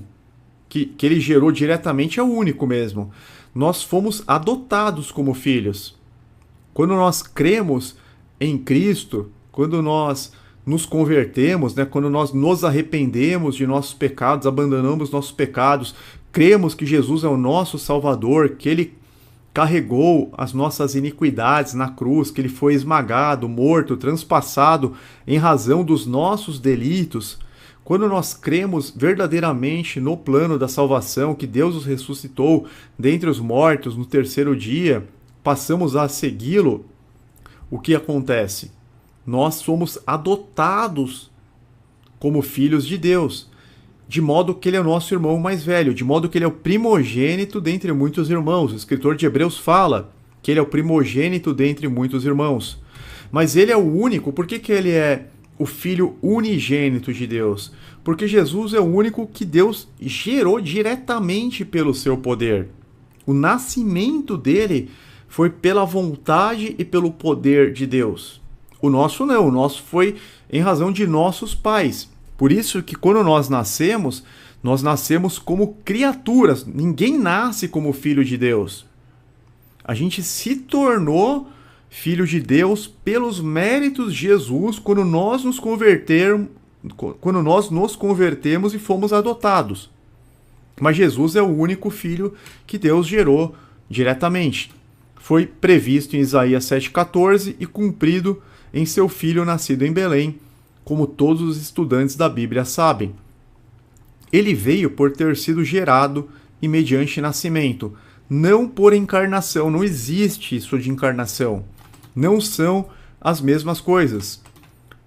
Que ele gerou diretamente é o único mesmo. Nós fomos adotados como filhos. Quando nós cremos em Cristo, quando nós nos convertemos, quando nós nos arrependemos de nossos pecados, abandonamos nossos pecados, cremos que Jesus é o nosso Salvador, que Ele carregou as nossas iniquidades na cruz, que Ele foi esmagado, morto, transpassado em razão dos nossos delitos. Quando nós cremos verdadeiramente no plano da salvação, que Deus os ressuscitou dentre os mortos no terceiro dia, passamos a segui-lo, o que acontece? Nós somos adotados como filhos de Deus, de modo que ele é o nosso irmão mais velho, de modo que ele é o primogênito dentre muitos irmãos. O escritor de Hebreus fala que ele é o primogênito dentre muitos irmãos. Mas ele é o único. Por que ele é o filho unigênito de Deus? Porque Jesus é o único que Deus gerou diretamente pelo seu poder. O nascimento dele foi pela vontade e pelo poder de Deus. O nosso não, o nosso foi em razão de nossos pais. Por isso que quando nós nascemos como criaturas. Ninguém nasce como filho de Deus. A gente se tornou filho de Deus pelos méritos de Jesus quando nós nos convertemos e fomos adotados. Mas Jesus é o único filho que Deus gerou diretamente. Foi previsto em Isaías 7,14 e cumprido em seu filho nascido em Belém, como todos os estudantes da Bíblia sabem. Ele veio por ter sido gerado e mediante nascimento, não por encarnação. Não existe isso de encarnação. Não são as mesmas coisas.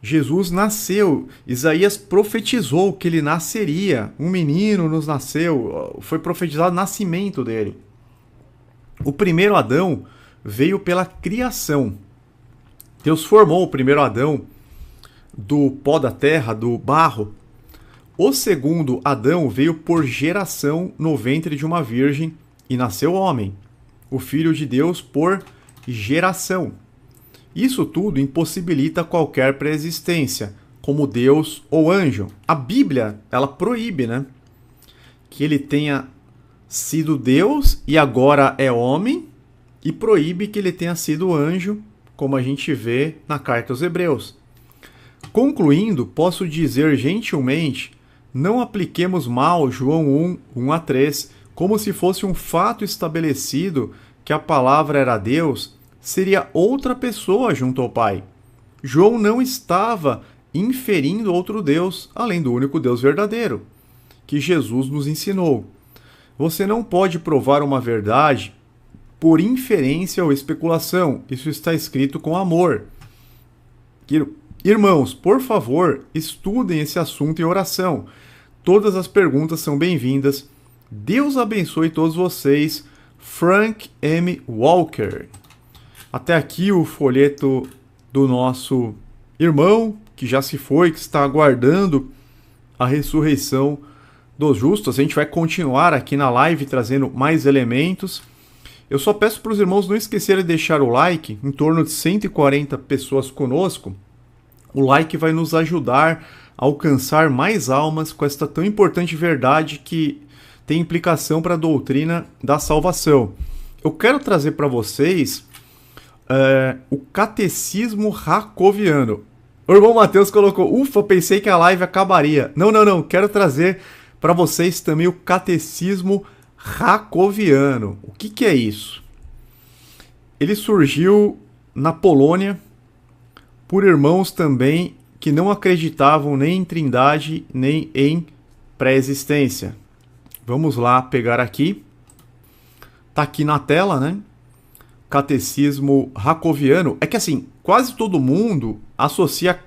Jesus nasceu. Isaías profetizou que ele nasceria. Um menino nos nasceu. Foi profetizado o nascimento dele. O primeiro Adão veio pela criação. Deus formou o primeiro Adão do pó da terra, do barro. O segundo Adão veio por geração no ventre de uma virgem e nasceu homem, o Filho de Deus por geração. Isso tudo impossibilita qualquer pré-existência, como Deus ou anjo. A Bíblia, ela proíbe, né? Que ele tenha sido Deus e agora é homem, e proíbe que ele tenha sido anjo, como a gente vê na carta aos Hebreus. Concluindo, posso dizer gentilmente, não apliquemos mal João 1, 1 a 3, como se fosse um fato estabelecido que a palavra era Deus, seria outra pessoa junto ao Pai. João não estava inferindo outro Deus, além do único Deus verdadeiro, que Jesus nos ensinou. Você não pode provar uma verdade por inferência ou especulação. Isso está escrito com amor. Irmãos, por favor, estudem esse assunto em oração. Todas as perguntas são bem-vindas. Deus abençoe todos vocês. Frank M. Walker. Até aqui o folheto do nosso irmão, que já se foi, que está aguardando a ressurreição dos justos. A gente vai continuar aqui na live trazendo mais elementos. Eu só peço para os irmãos não esquecerem de deixar o like, em torno de 140 pessoas conosco. O like vai nos ajudar a alcançar mais almas com esta tão importante verdade que tem implicação para a doutrina da salvação. Eu quero trazer para vocês o Catecismo Jacobiano. O irmão Mateus colocou, ufa, pensei que a live acabaria. Não, quero trazer para vocês também o Catecismo Jacobiano. O que é isso? Ele surgiu na Polônia por irmãos também que não acreditavam nem em trindade, nem em pré-existência. Vamos lá pegar aqui. Tá aqui na tela, né? Catecismo Jacobiano. É que assim, quase todo mundo associa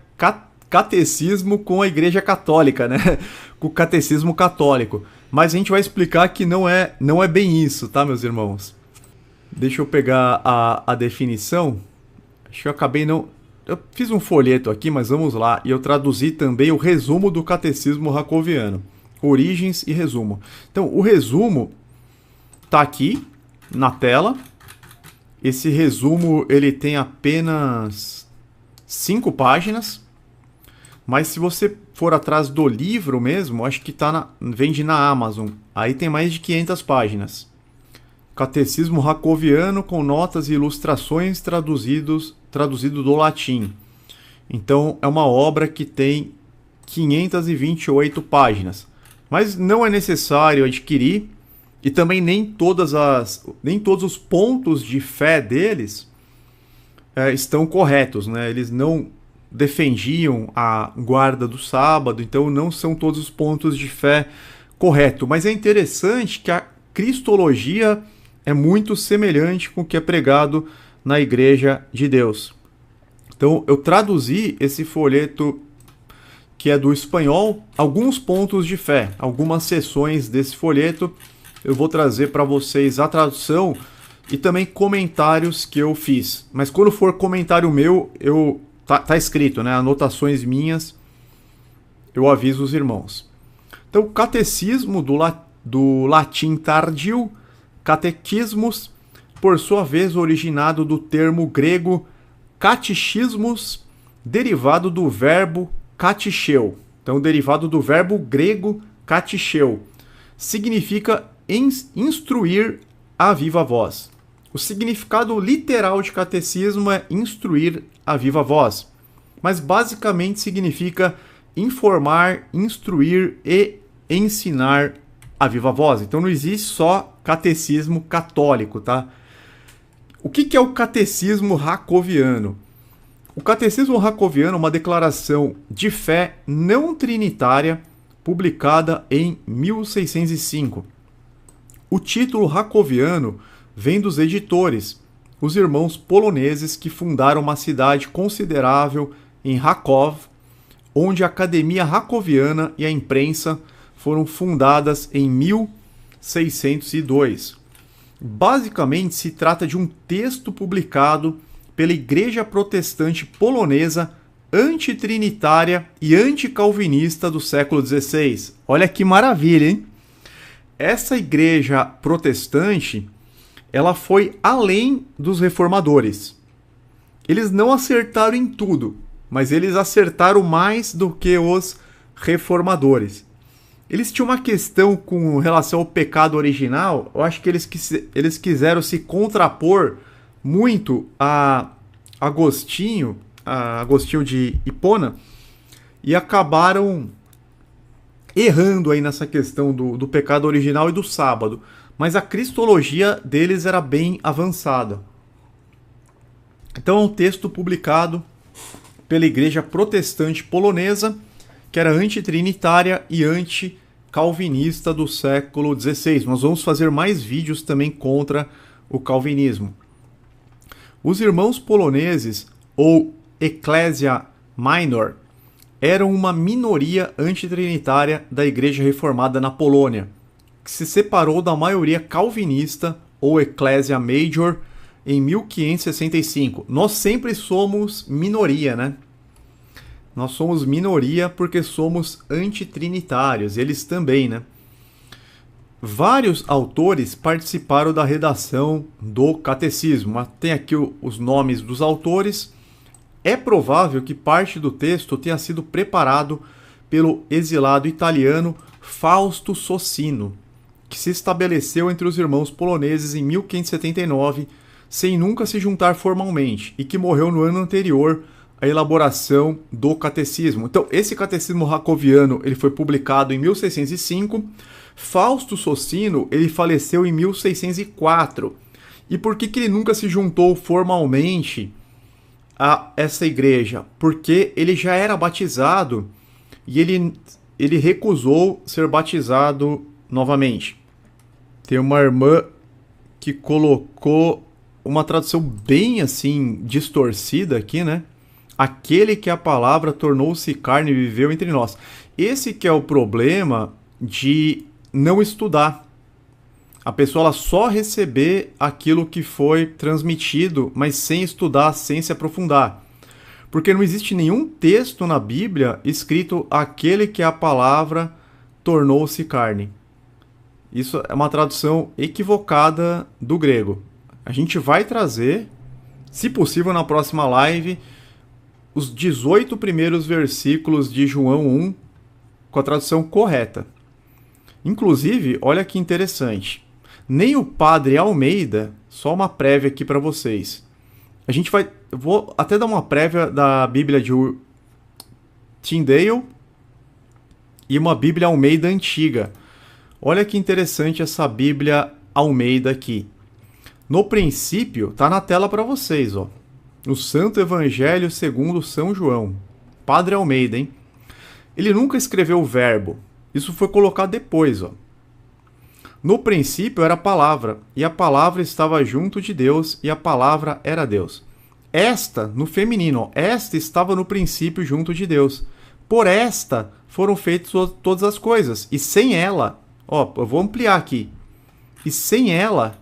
catecismo com a Igreja Católica, né? Com o catecismo católico. Mas a gente vai explicar que não é bem isso, tá, meus irmãos? Deixa eu pegar a definição. Acho que eu acabei não... Eu fiz um folheto aqui, mas vamos lá. E eu traduzi também o resumo do Catecismo Jacobiano. Origens e resumo. Então, o resumo tá aqui na tela. Esse resumo, ele tem apenas 5 páginas. Mas se você for atrás do livro mesmo, acho que vende na Amazon. Aí tem mais de 500 páginas. Catecismo Jacobiano com notas e ilustrações traduzido do latim. Então, é uma obra que tem 528 páginas. Mas não é necessário adquirir, e também nem todos os pontos de fé deles estão corretos, né? Eles não defendiam a guarda do sábado, então não são todos os pontos de fé corretos. Mas é interessante que a cristologia é muito semelhante com o que é pregado na Igreja de Deus. Então, eu traduzi esse folheto que é do espanhol, alguns pontos de fé, algumas seções desse folheto. Eu vou trazer para vocês a tradução e também comentários que eu fiz. Mas quando for comentário meu, tá escrito, né? Anotações minhas, eu aviso os irmãos. Então, o catecismo do latim tardio, catequismos, por sua vez originado do termo grego catechismos, derivado do verbo katecheu. Então, derivado do verbo grego katecheu. Significa instruir a viva voz. O significado literal de catecismo é instruir a viva voz. Mas basicamente significa informar, instruir e ensinar a viva voz. Então não existe só catecismo católico, tá? O que é o catecismo racoviano? O catecismo racoviano é uma declaração de fé não trinitária publicada em 1605. O título racoviano vem dos editores, os irmãos poloneses que fundaram uma cidade considerável em Rakov, onde a Academia Racoviana e a imprensa foram fundadas em 1602. Basicamente, se trata de um texto publicado pela Igreja Protestante Polonesa antitrinitária e anticalvinista do século XVI. Olha que maravilha, hein? Essa igreja protestante, ela foi além dos reformadores. Eles não acertaram em tudo, mas eles acertaram mais do que os reformadores. Eles tinham uma questão com relação ao pecado original. Eu acho que eles quiseram se contrapor muito a Agostinho de Hipona, e acabaram errando aí nessa questão do pecado original e do sábado. Mas a cristologia deles era bem avançada. Então é um texto publicado pela Igreja Protestante Polonesa, que era antitrinitária e anticalvinista do século XVI. Nós vamos fazer mais vídeos também contra o calvinismo. Os irmãos poloneses, ou Ecclesia Minor, eram uma minoria antitrinitária da Igreja Reformada na Polônia, que se separou da maioria calvinista, ou Ecclesia Major, em 1565. Nós sempre somos minoria, né? Nós somos minoria porque somos antitrinitários, eles também, né? Vários autores participaram da redação do catecismo. Tem aqui os nomes dos autores. É provável que parte do texto tenha sido preparado pelo exilado italiano Fausto Socino, que se estabeleceu entre os irmãos poloneses em 1579, sem nunca se juntar formalmente, e que morreu no ano anterior à elaboração do catecismo. Então, esse catecismo racoviano ele foi publicado em 1605. Fausto Socino ele faleceu em 1604. E por que ele nunca se juntou formalmente a essa igreja? Porque ele já era batizado e ele recusou ser batizado novamente. Tem uma irmã que colocou uma tradução bem assim distorcida aqui, né? Aquele que a palavra tornou-se carne e viveu entre nós. Esse que é o problema de não estudar. A pessoa ela só receber aquilo que foi transmitido, mas sem estudar, sem se aprofundar. Porque não existe nenhum texto na Bíblia escrito aquele que a palavra tornou-se carne. Isso é uma tradução equivocada do grego. A gente vai trazer, se possível na próxima live, os 18 primeiros versículos de João 1 com a tradução correta. Inclusive, olha que interessante. Nem o padre Almeida, só uma prévia aqui para vocês. Vou até dar uma prévia da Bíblia de Tyndale e uma Bíblia Almeida antiga. Olha que interessante essa Bíblia Almeida aqui. No princípio, tá na tela para vocês, ó. O Santo Evangelho segundo São João. Padre Almeida, hein? Ele nunca escreveu o verbo. Isso foi colocado depois, ó. No princípio era a palavra, e a palavra estava junto de Deus, e a palavra era Deus. Esta, no feminino, ó, esta estava no princípio junto de Deus. Por esta foram feitas todas as coisas, e sem ela, ó, eu vou ampliar aqui. E sem ela,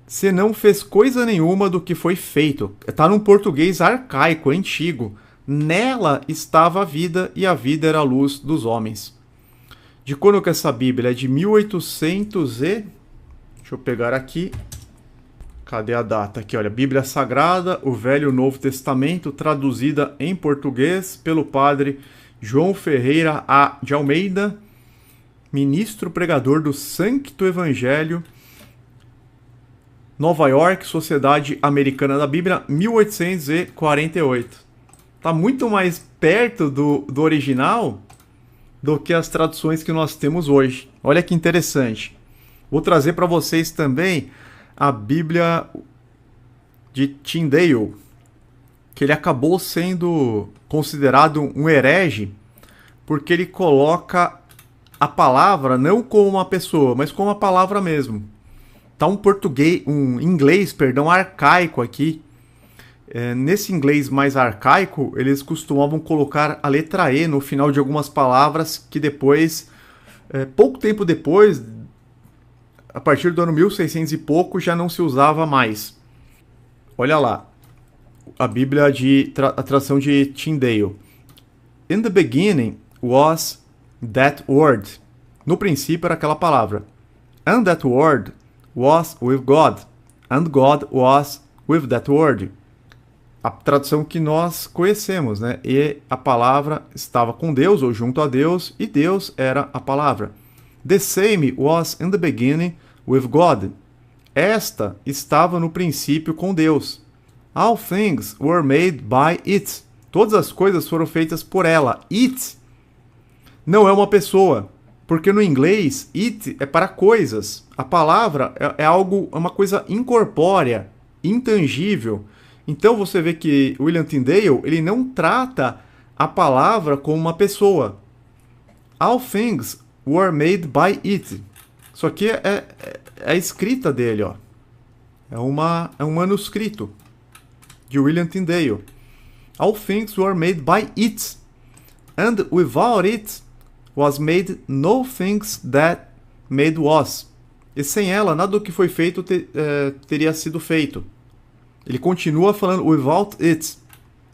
você não fez coisa nenhuma do que foi feito. Está num português arcaico, antigo. Nela estava a vida, e a vida era a luz dos homens. De quando que essa Bíblia? É de 1800 e... Deixa eu pegar aqui. Cadê a data? Aqui, olha. Bíblia Sagrada, o Velho e o Novo Testamento, traduzida em português pelo padre João Ferreira de Almeida, ministro pregador do Sancto Evangelho, Nova York, Sociedade Americana da Bíblia, 1848. Tá muito mais perto do original do que as traduções que nós temos hoje. Olha que interessante. Vou trazer para vocês também a Bíblia de Tyndale, que ele acabou sendo considerado um herege porque ele coloca a palavra não como uma pessoa, mas como a palavra mesmo. Tá um inglês, arcaico aqui. Nesse inglês mais arcaico, eles costumavam colocar a letra E no final de algumas palavras que depois, pouco tempo depois, a partir do ano 1600 e pouco, já não se usava mais. Olha lá, a Bíblia a tradução de Tyndale. In the beginning was that word. No princípio era aquela palavra. And that word was with God. And God was with that word. A tradução que nós conhecemos, né? E a palavra estava com Deus, ou junto a Deus, e Deus era a palavra. The same was in the beginning with God. Esta estava no princípio com Deus. All things were made by it. Todas as coisas foram feitas por ela. It não é uma pessoa, porque no inglês it é para coisas. A palavra é uma coisa incorpórea, intangível. Então você vê que William Tyndale, ele não trata a palavra como uma pessoa. All things were made by it. Isso aqui é a escrita dele, ó. É um manuscrito de William Tyndale. All things were made by it. And without it was made no things that made was. E sem ela, nada do que foi feito teria sido feito. Ele continua falando without it.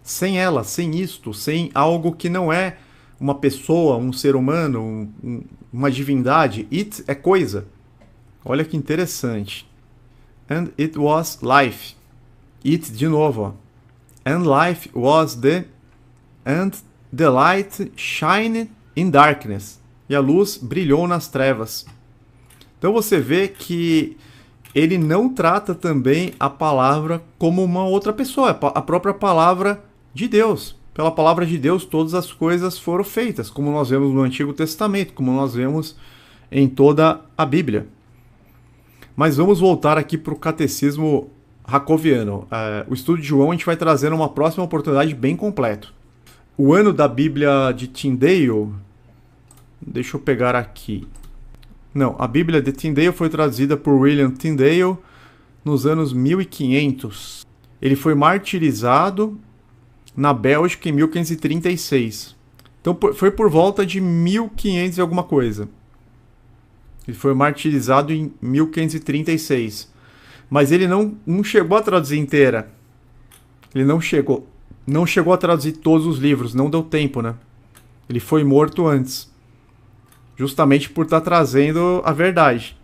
Sem ela, sem isto, sem algo que não é uma pessoa, um ser humano, uma divindade. It é coisa. Olha que interessante. And it was life. It de novo, ó. And life was and the light shined in darkness. E a luz brilhou nas trevas. Então você vê que ele não trata também a palavra como uma outra pessoa, a própria palavra de Deus. Pela palavra de Deus, todas as coisas foram feitas, como nós vemos no Antigo Testamento, como nós vemos em toda a Bíblia. Mas vamos voltar aqui para o catecismo Jacobiano. O estudo de João a gente vai trazer numa próxima oportunidade bem completo. O ano da Bíblia de Tyndale, deixa eu pegar aqui. Não, a Bíblia de Tyndale foi traduzida por William Tyndale nos anos 1500. Ele foi martirizado na Bélgica em 1536. Então foi por volta de 1500 e alguma coisa. Ele foi martirizado em 1536. Mas ele não chegou a traduzir inteira. Ele não chegou a traduzir todos os livros, não deu tempo, né? Ele foi morto antes. Justamente por estar trazendo a verdade.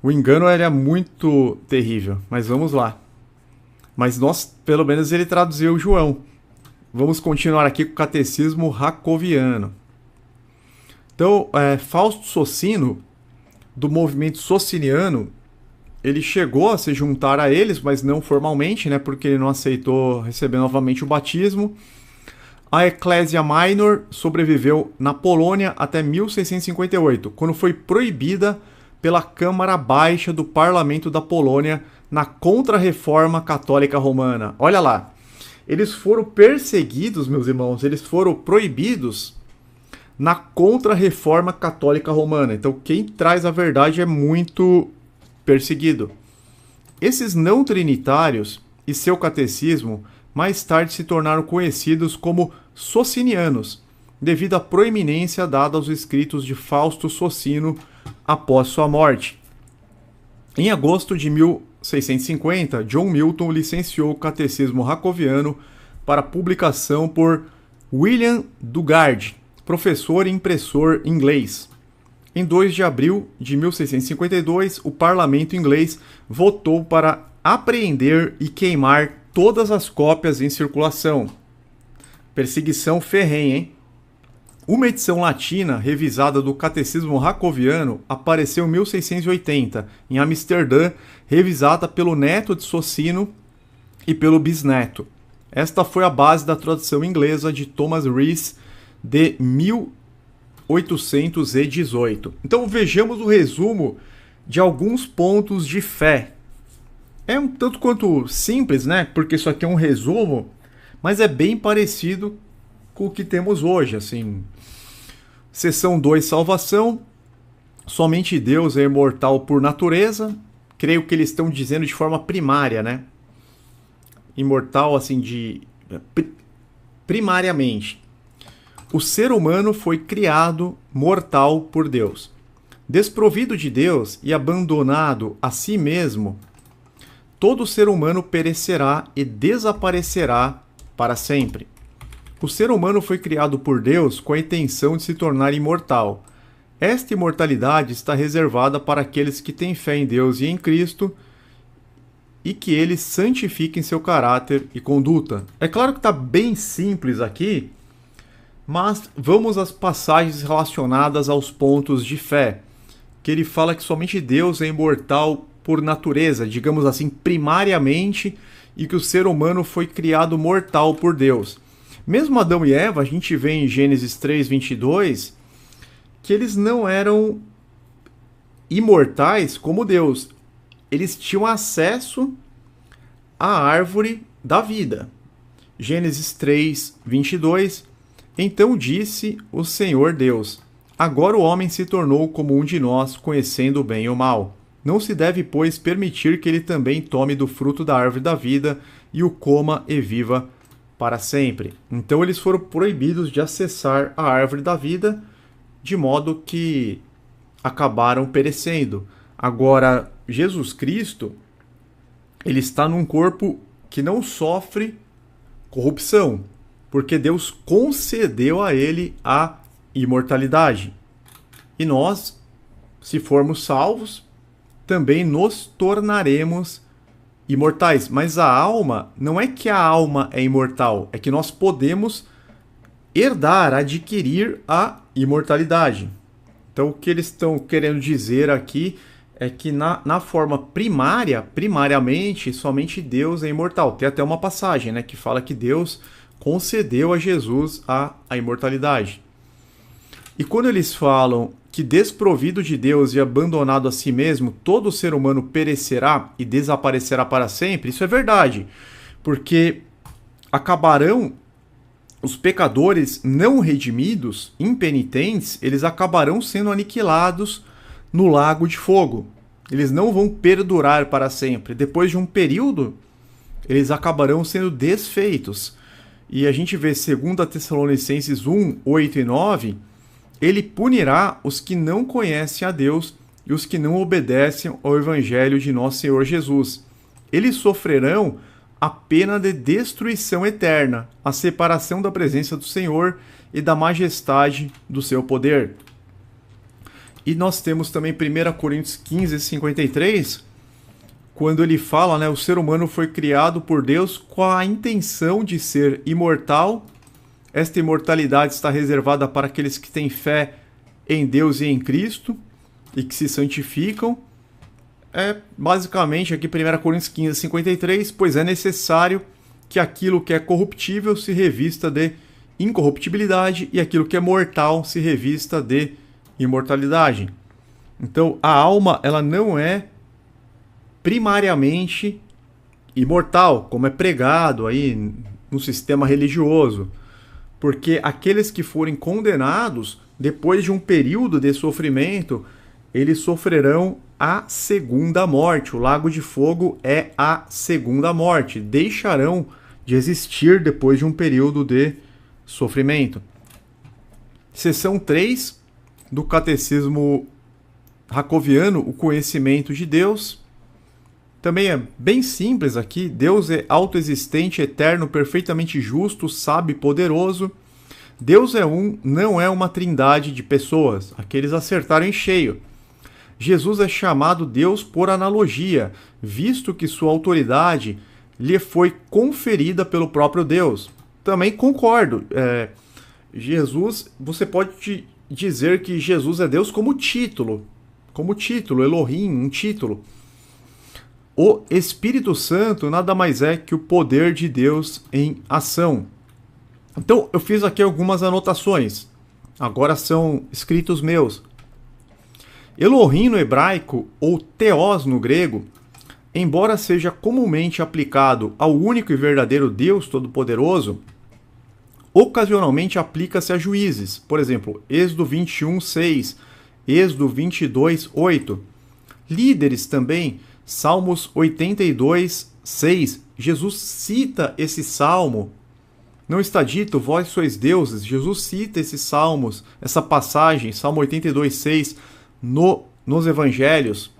O engano é muito terrível, mas vamos lá. Mas pelo menos ele traduziu João. Vamos continuar aqui com o catecismo jacobiano. Então, Fausto Socino, do movimento sociniano, ele chegou a se juntar a eles, mas não formalmente, né, porque ele não aceitou receber novamente o batismo. A Eclésia Minor sobreviveu na Polônia até 1658, quando foi proibida pela Câmara Baixa do Parlamento da Polônia na Contra-Reforma Católica Romana. Olha lá, eles foram perseguidos, meus irmãos, eles foram proibidos na Contra-Reforma Católica Romana. Então quem traz a verdade é muito perseguido. Esses não trinitários e seu catecismo mais tarde se tornaram conhecidos como socinianos, devido à proeminência dada aos escritos de Fausto Socino após sua morte. Em agosto de 1650, John Milton licenciou o Catecismo Jacobiano para publicação por William Dugard, professor e impressor inglês. Em 2 de abril de 1652, o parlamento inglês votou para apreender e queimar todas as cópias em circulação. Perseguição ferrenha, hein? Uma edição latina revisada do Catecismo Jacobiano apareceu em 1680, em Amsterdã, revisada pelo neto de Socino e pelo bisneto. Esta foi a base da tradução inglesa de Thomas Rees de 1818. Então vejamos o resumo de alguns pontos de fé. É um tanto quanto simples, né? Porque isso aqui é um resumo, mas é bem parecido com o que temos hoje, assim. Seção 2, salvação. Somente Deus é imortal por natureza. Creio que eles estão dizendo de forma primária, né? Imortal, assim, primariamente. O ser humano foi criado mortal por Deus. Desprovido de Deus e abandonado a si mesmo, todo ser humano perecerá e desaparecerá para sempre. O ser humano foi criado por Deus com a intenção de se tornar imortal. Esta imortalidade está reservada para aqueles que têm fé em Deus e em Cristo e que eles santifiquem seu caráter e conduta. É claro que está bem simples aqui, mas vamos às passagens relacionadas aos pontos de fé, que ele fala que somente Deus é imortal por natureza, digamos assim, primariamente, e que o ser humano foi criado mortal por Deus. Mesmo Adão e Eva, a gente vê em Gênesis 3:22, que eles não eram imortais como Deus. Eles tinham acesso à árvore da vida. Gênesis 3:22, então disse o Senhor Deus: agora o homem se tornou como um de nós, conhecendo o bem e o mal. Não se deve, pois, permitir que ele também tome do fruto da árvore da vida e o coma e viva para sempre. Então eles foram proibidos de acessar a árvore da vida, de modo que acabaram perecendo. Agora, Jesus Cristo, ele está num corpo que não sofre corrupção, porque Deus concedeu a ele a imortalidade. E nós, se formos salvos, também nos tornaremos imortais. Mas a alma, não é que a alma é imortal, é que nós podemos herdar, adquirir a imortalidade. Então o que eles estão querendo dizer aqui é que na forma primariamente, somente Deus é imortal. Tem até uma passagem, né, que fala que Deus concedeu a Jesus a imortalidade. E quando eles falam que desprovido de Deus e abandonado a si mesmo, todo ser humano perecerá e desaparecerá para sempre, isso é verdade, porque acabarão os pecadores não redimidos, impenitentes, eles acabarão sendo aniquilados no lago de fogo. Eles não vão perdurar para sempre. Depois de um período, eles acabarão sendo desfeitos. E a gente vê 2 Tessalonicenses 1, 8 e 9, ele punirá os que não conhecem a Deus e os que não obedecem ao Evangelho de nosso Senhor Jesus. Eles sofrerão a pena de destruição eterna, a separação da presença do Senhor e da majestade do seu poder. E nós temos também 1 Coríntios 15, 53, quando ele fala, né, o ser humano foi criado por Deus com a intenção de ser imortal. Esta imortalidade está reservada para aqueles que têm fé em Deus e em Cristo e que se santificam. É basicamente aqui 1 Coríntios 15, 53, pois é necessário que aquilo que é corruptível se revista de incorruptibilidade e aquilo que é mortal se revista de imortalidade. Então a alma, ela não é primariamente imortal, como é pregado aí no sistema religioso, porque aqueles que forem condenados, depois de um período de sofrimento, eles sofrerão a segunda morte. O lago de fogo é a segunda morte. Deixarão de existir depois de um período de sofrimento. Seção 3 do Catecismo Jacobiano, o conhecimento de Deus. Também é bem simples aqui. Deus é autoexistente, eterno, perfeitamente justo, sábio e poderoso. Deus é um, não é uma trindade de pessoas. Aqui eles acertaram em cheio. Jesus é chamado Deus por analogia, visto que sua autoridade lhe foi conferida pelo próprio Deus. Também concordo. Jesus, você pode dizer que Jesus é Deus como título, Elohim, um título. O Espírito Santo nada mais é que o poder de Deus em ação. Então, eu fiz aqui algumas anotações. Agora são escritos meus. Elohim no hebraico, ou Theos no grego, embora seja comumente aplicado ao único e verdadeiro Deus Todo-Poderoso, ocasionalmente aplica-se a juízes. Por exemplo, Êxodo 21:6, Êxodo 22:8. Líderes também, Salmos 82:6. Jesus cita esse salmo. Não está dito, vós sois deuses. Jesus cita esses salmos, essa passagem, Salmo 82:6, nos evangelhos.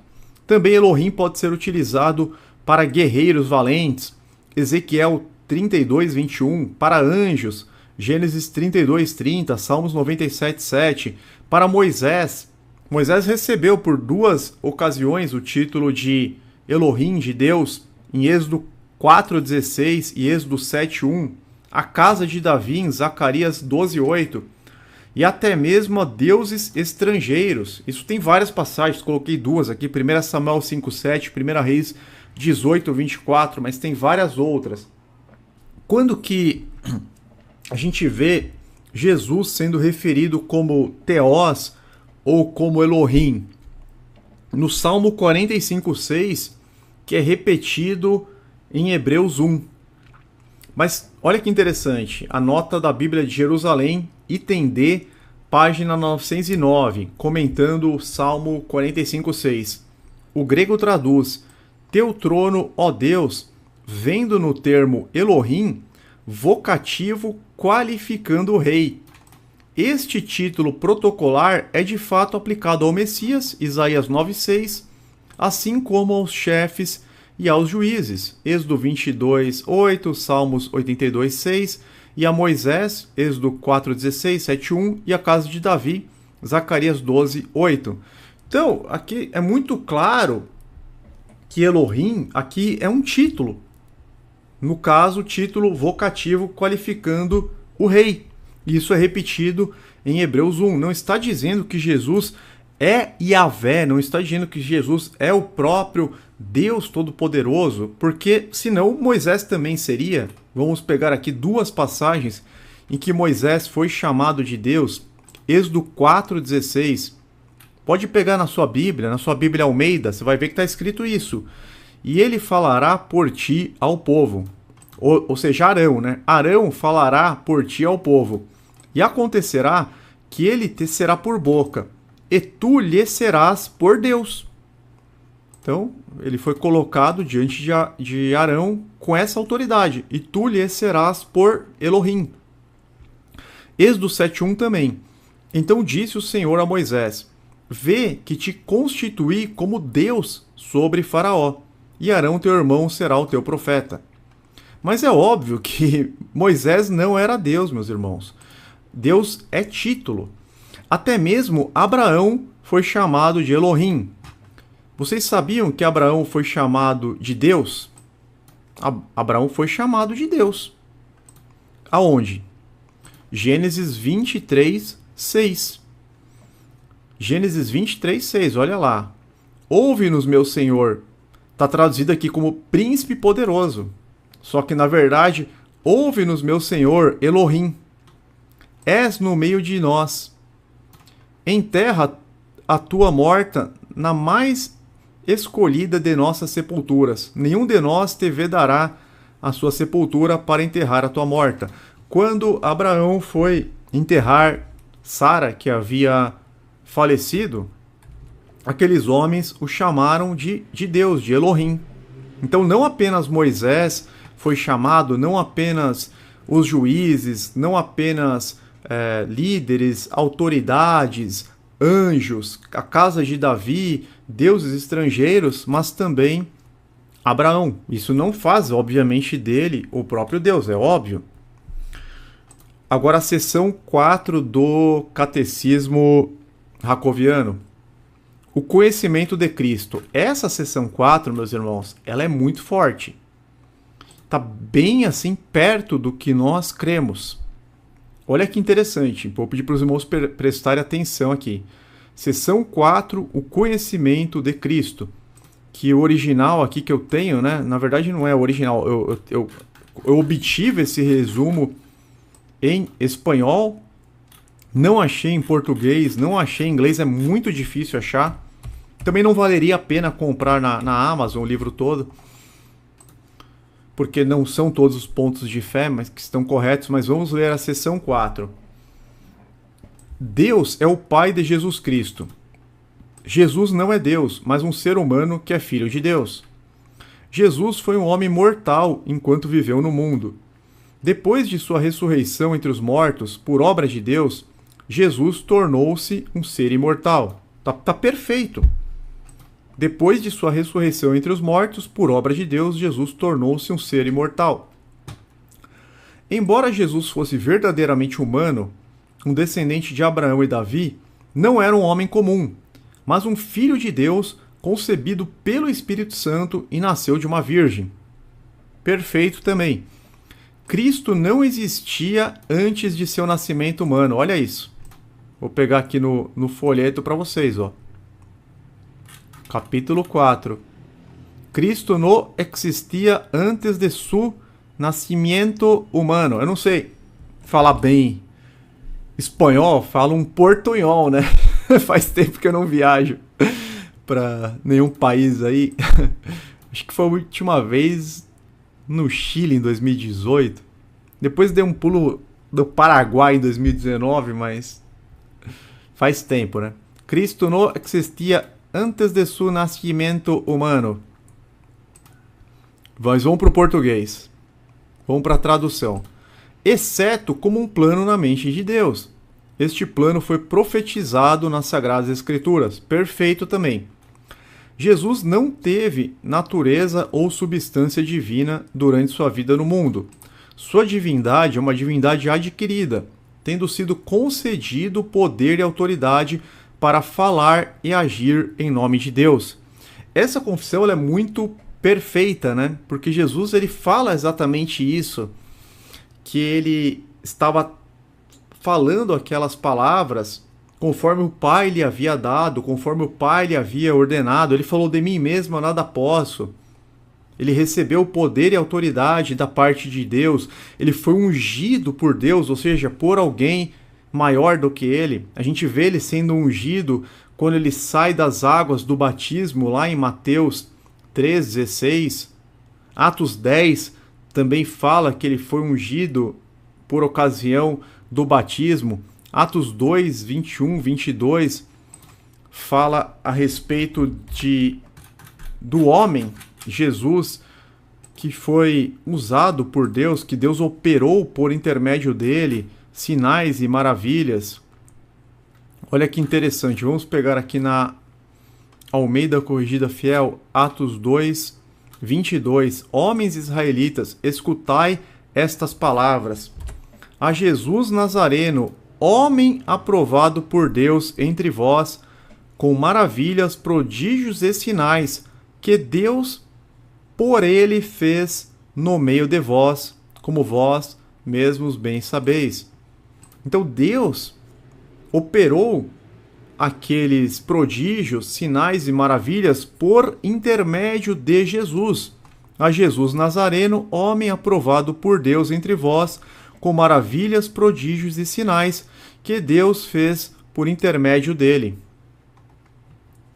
Também Elohim pode ser utilizado para guerreiros valentes. Ezequiel 32:21, para anjos. Gênesis 32:30, Salmos 97:7. Para Moisés, Moisés recebeu por 2 ocasiões o título de Elohim, de Deus, em Êxodo 4:16 e Êxodo 7:1. A casa de Davi, em Zacarias 12:8. E até mesmo a deuses estrangeiros. Isso tem várias passagens, coloquei duas aqui, 1 Samuel 5:7, 1 Reis 18:24, mas tem várias outras. Quando que a gente vê Jesus sendo referido como Theos ou como Elohim? No Salmo 45:6, que é repetido em Hebreus 1. Mas olha que interessante, a nota da Bíblia de Jerusalém, item D, página 909, comentando o Salmo 45:6. O grego traduz: teu trono, ó Deus, vendo no termo Elohim, vocativo qualificando o rei. Este título protocolar é de fato aplicado ao Messias, Isaías 9:6, assim como aos chefes e aos juízes, Êxodo 22:8, Salmos 82:6, e a Moisés, Êxodo 4:16, 7:1, e a casa de Davi, Zacarias 12:8. Então, aqui é muito claro que Elohim aqui é um título. No caso, título vocativo qualificando o rei. Isso é repetido em Hebreus 1. Não está dizendo que Jesus é Yahvé, não está dizendo que Jesus é o próprio Deus Todo-Poderoso, porque senão Moisés também seria. Vamos pegar aqui duas passagens em que Moisés foi chamado de Deus. Êxodo 4:16. Pode pegar na sua Bíblia Almeida, você vai ver que está escrito isso. E ele falará por ti ao povo. Ou seja, Arão, né? Arão falará por ti ao povo. E acontecerá que ele te será por boca, e tu lhe serás por Deus. Então, ele foi colocado diante de Arão com essa autoridade. E tu lhe serás por Elohim. Êxodo 7:1 também. Então disse o Senhor a Moisés: vê que te constituí como Deus sobre Faraó, e Arão teu irmão será o teu profeta. Mas é óbvio que Moisés não era Deus, meus irmãos. Deus é título. Até mesmo Abraão foi chamado de Elohim. Vocês sabiam que Abraão foi chamado de Deus? Abraão foi chamado de Deus. Aonde? Gênesis 23:6. Gênesis 23:6, olha lá. Ouve-nos, meu Senhor. Está traduzido aqui como príncipe poderoso. Só que, na verdade, ouve-nos, meu Senhor, Elohim. És no meio de nós. Enterra a tua morta na mais escolhida de nossas sepulturas. Nenhum de nós te vedará a sua sepultura para enterrar a tua morta. Quando Abraão foi enterrar Sara, que havia falecido, aqueles homens o chamaram de Deus, de Elohim. Então não apenas Moisés foi chamado, não apenas os juízes, não apenas líderes, autoridades, anjos, a casa de Davi, deuses estrangeiros, mas também Abraão. Isso não faz, obviamente, dele o próprio Deus, é óbvio. Agora a seção 4 do Catecismo Jacobiano. o conhecimento de Cristo. Essa seção 4, meus irmãos, ela é muito forte. Está bem assim perto do que nós cremos. Olha que interessante, vou pedir para os irmãos prestarem atenção aqui. Seção 4, o conhecimento de Cristo. Que o original aqui que eu tenho, né? Na verdade não é o original, eu obtive esse resumo em espanhol, não achei em português, não achei em inglês, é muito difícil achar. Também não valeria a pena comprar na Amazon o livro todo, porque não são todos os pontos de fé mas que estão corretos, mas vamos ler a seção 4. Deus é o Pai de Jesus Cristo. Jesus não é Deus, mas um ser humano que é filho de Deus. Jesus foi um homem mortal enquanto viveu no mundo. Depois de sua ressurreição entre os mortos, por obra de Deus, Jesus tornou-se um ser imortal. Tá perfeito. Depois de sua ressurreição entre os mortos, por obra de Deus, Jesus tornou-se um ser imortal. Embora Jesus fosse verdadeiramente humano, um descendente de Abraão e Davi, não era um homem comum, mas um filho de Deus concebido pelo Espírito Santo e nasceu de uma virgem. Perfeito também. Cristo não existia antes de seu nascimento humano. Olha isso. Vou pegar aqui no folheto para vocês, ó. Capítulo 4. Cristo não existia antes de seu nascimento humano. Eu não sei falar bem espanhol, falo um portunhol, né? Faz tempo que eu não viajo para nenhum país aí. Acho que foi a última vez no Chile em 2018. Depois dei um pulo do Paraguai em 2019, mas faz tempo, né? Cristo não existia antes de seu nascimento humano. Mas vamos para o português. Vamos para a tradução. Exceto como um plano na mente de Deus. Este plano foi profetizado nas Sagradas Escrituras. Perfeito também. Jesus não teve natureza ou substância divina durante sua vida no mundo. Sua divindade é uma divindade adquirida, tendo sido concedido poder e autoridade para falar e agir em nome de Deus. Essa confissão ela é muito perfeita, né? Porque Jesus ele fala exatamente isso, que ele estava falando aquelas palavras conforme o Pai lhe havia dado, conforme o Pai lhe havia ordenado. Ele falou: de mim mesmo eu nada posso. Ele recebeu o poder e autoridade da parte de Deus. Ele foi ungido por Deus, ou seja, por alguém maior do que ele. A gente vê ele sendo ungido quando ele sai das águas do batismo, lá em Mateus 3,16. Atos 10 também fala que ele foi ungido por ocasião do batismo. Atos 2, 21, 22 fala a respeito do homem, Jesus, que foi usado por Deus, que Deus operou por intermédio dele, sinais e maravilhas. Olha que interessante, vamos pegar aqui na Almeida Corrigida Fiel, Atos 2, 22. Homens israelitas, escutai estas palavras. A Jesus Nazareno, homem aprovado por Deus entre vós, com maravilhas, prodígios e sinais, que Deus por ele fez no meio de vós, como vós mesmos bem sabeis. Então Deus operou aqueles prodígios, sinais e maravilhas por intermédio de Jesus. A Jesus Nazareno, homem aprovado por Deus entre vós, com maravilhas, prodígios e sinais que Deus fez por intermédio dele.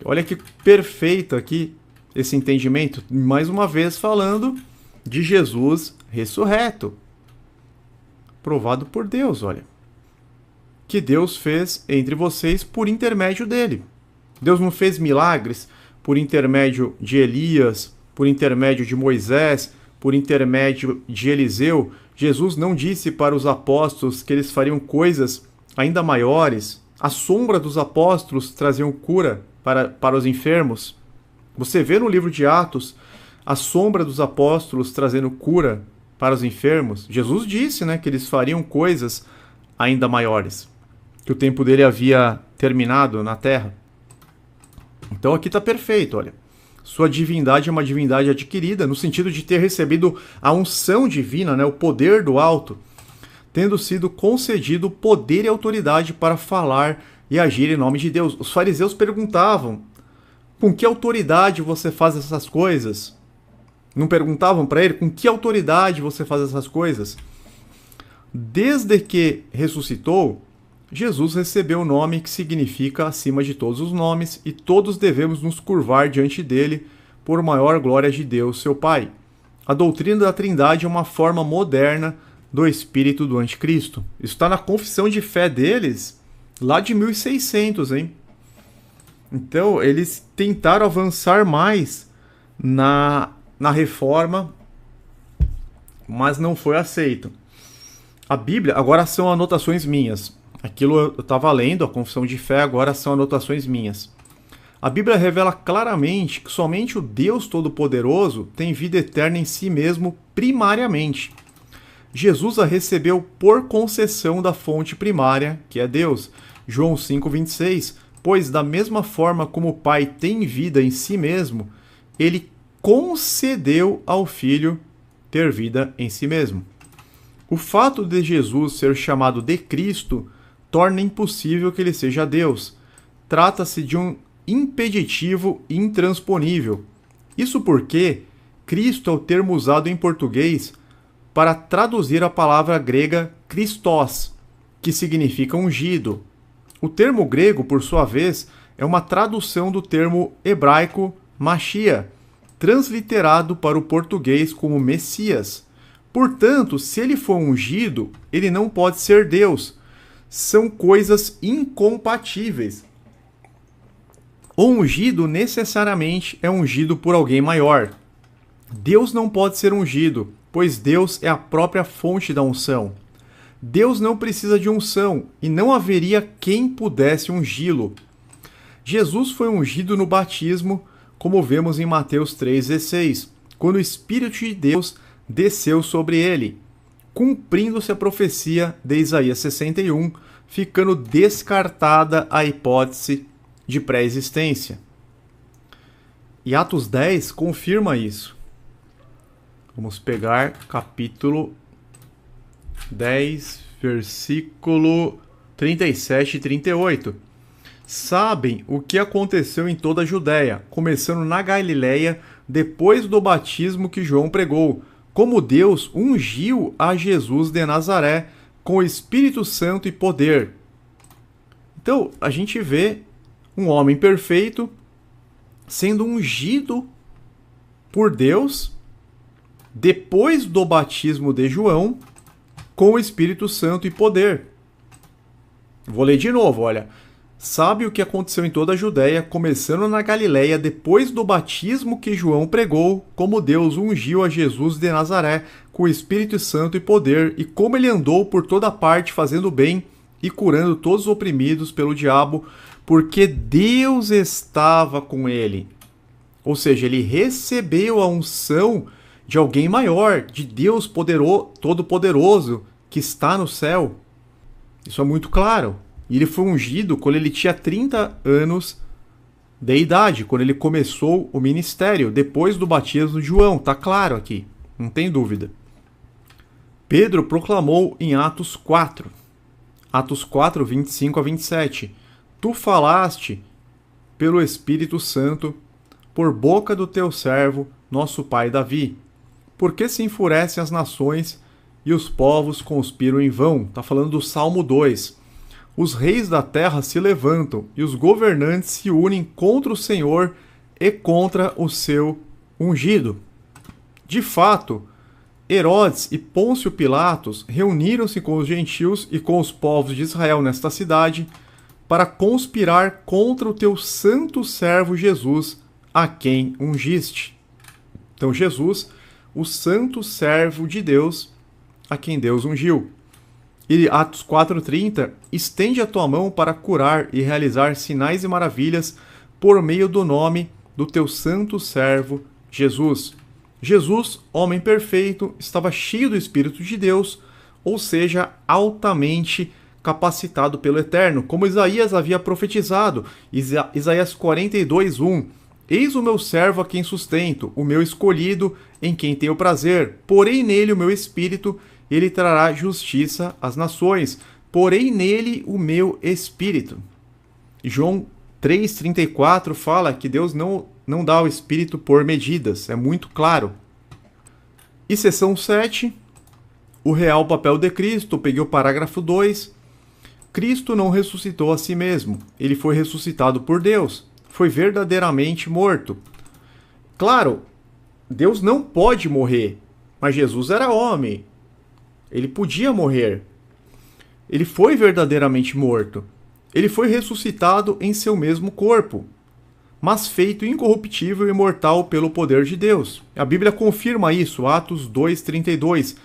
Olha que perfeito aqui esse entendimento, mais uma vez falando de Jesus ressurreto, provado por Deus, olha, que Deus fez entre vocês por intermédio dele. Deus não fez milagres por intermédio de Elias, por intermédio de Moisés, por intermédio de Eliseu. Jesus não disse para os apóstolos que eles fariam coisas ainda maiores. A sombra dos apóstolos traziam cura para os enfermos. Você vê no livro de Atos a sombra dos apóstolos trazendo cura para os enfermos. Jesus disse, né, que eles fariam coisas ainda maiores, que o tempo dele havia terminado na terra. Então aqui está perfeito, olha. Sua divindade é uma divindade adquirida, no sentido de ter recebido a unção divina, né, o poder do alto, tendo sido concedido poder e autoridade para falar e agir em nome de Deus. Os fariseus perguntavam: com que autoridade você faz essas coisas? Não perguntavam para ele com que autoridade você faz essas coisas? Desde que ressuscitou, Jesus recebeu o nome que significa acima de todos os nomes, e todos devemos nos curvar diante dele por maior glória de Deus, seu Pai. A doutrina da Trindade é uma forma moderna do espírito do anticristo. Isso está na confissão de fé deles, lá de 1600, hein? Então, eles tentaram avançar mais na reforma, mas não foi aceito. A Bíblia, agora são anotações minhas. Aquilo eu estava lendo, a confissão de fé, agora são anotações minhas. A Bíblia revela claramente que somente o Deus Todo-Poderoso tem vida eterna em si mesmo primariamente. Jesus a recebeu por concessão da fonte primária, que é Deus. João 5,26. Pois, da mesma forma como o Pai tem vida em si mesmo, ele concedeu ao Filho ter vida em si mesmo. O fato de Jesus ser chamado de Cristo torna impossível que ele seja Deus. Trata-se de um impeditivo intransponível. Isso porque Cristo é o termo usado em português para traduzir a palavra grega Christos, que significa ungido. O termo grego, por sua vez, é uma tradução do termo hebraico Machia, transliterado para o português como Messias. Portanto, se ele for ungido, ele não pode ser Deus. São coisas incompatíveis. O ungido necessariamente é ungido por alguém maior. Deus não pode ser ungido, pois Deus é a própria fonte da unção. Deus não precisa de unção, e não haveria quem pudesse ungí-lo. Jesus foi ungido no batismo, como vemos em Mateus 3,16, quando o Espírito de Deus desceu sobre ele, cumprindo-se a profecia de Isaías 61, ficando descartada a hipótese de pré-existência. E Atos 10 confirma isso. Vamos pegar capítulo 10, versículo 37 e 38. Sabem o que aconteceu em toda a Judéia, começando na Galiléia, depois do batismo que João pregou, como Deus ungiu a Jesus de Nazaré com o Espírito Santo e poder. Então, a gente vê um homem perfeito sendo ungido por Deus depois do batismo de João com o Espírito Santo e poder. Vou ler de novo, olha. Sabe o que aconteceu em toda a Judéia, começando na Galiléia, depois do batismo que João pregou, como Deus ungiu a Jesus de Nazaré com o Espírito Santo e poder, e como ele andou por toda parte fazendo bem e curando todos os oprimidos pelo diabo, porque Deus estava com ele. Ou seja, ele recebeu a unção de alguém maior, de Deus Todo-Poderoso, que está no céu. Isso é muito claro. E ele foi ungido quando ele tinha 30 anos de idade, quando ele começou o ministério, depois do batismo de João. Está claro aqui, não tem dúvida. Pedro proclamou em Atos 4, 25 a 27. Tu falaste pelo Espírito Santo, por boca do teu servo, nosso pai Davi. Por que se enfurecem as nações e os povos conspiram em vão? Está falando do Salmo 2. Os reis da terra se levantam e os governantes se unem contra o Senhor e contra o seu ungido. De fato, Herodes e Pôncio Pilatos reuniram-se com os gentios e com os povos de Israel nesta cidade para conspirar contra o teu santo servo Jesus, a quem ungiste. Então Jesus, o santo servo de Deus, a quem Deus ungiu. E Atos 4,30, estende a tua mão para curar e realizar sinais e maravilhas por meio do nome do teu santo servo Jesus. Jesus, homem perfeito, estava cheio do Espírito de Deus, ou seja, altamente capacitado pelo Eterno, como Isaías havia profetizado, Isaías 42:1. Eis o meu servo a quem sustento, o meu escolhido em quem tenho prazer. Porém nele o meu espírito, ele trará justiça às nações. Porém nele o meu espírito. João 3,34 fala que Deus não dá o espírito por medidas, é muito claro. E seção 7, o real papel de Cristo, peguei o parágrafo 2. Cristo não ressuscitou a si mesmo, ele foi ressuscitado por Deus, foi verdadeiramente morto. Claro, Deus não pode morrer, mas Jesus era homem, ele podia morrer. Ele foi verdadeiramente morto. Ele foi ressuscitado em seu mesmo corpo, mas feito incorruptível e imortal pelo poder de Deus. A Bíblia confirma isso, Atos 2:32.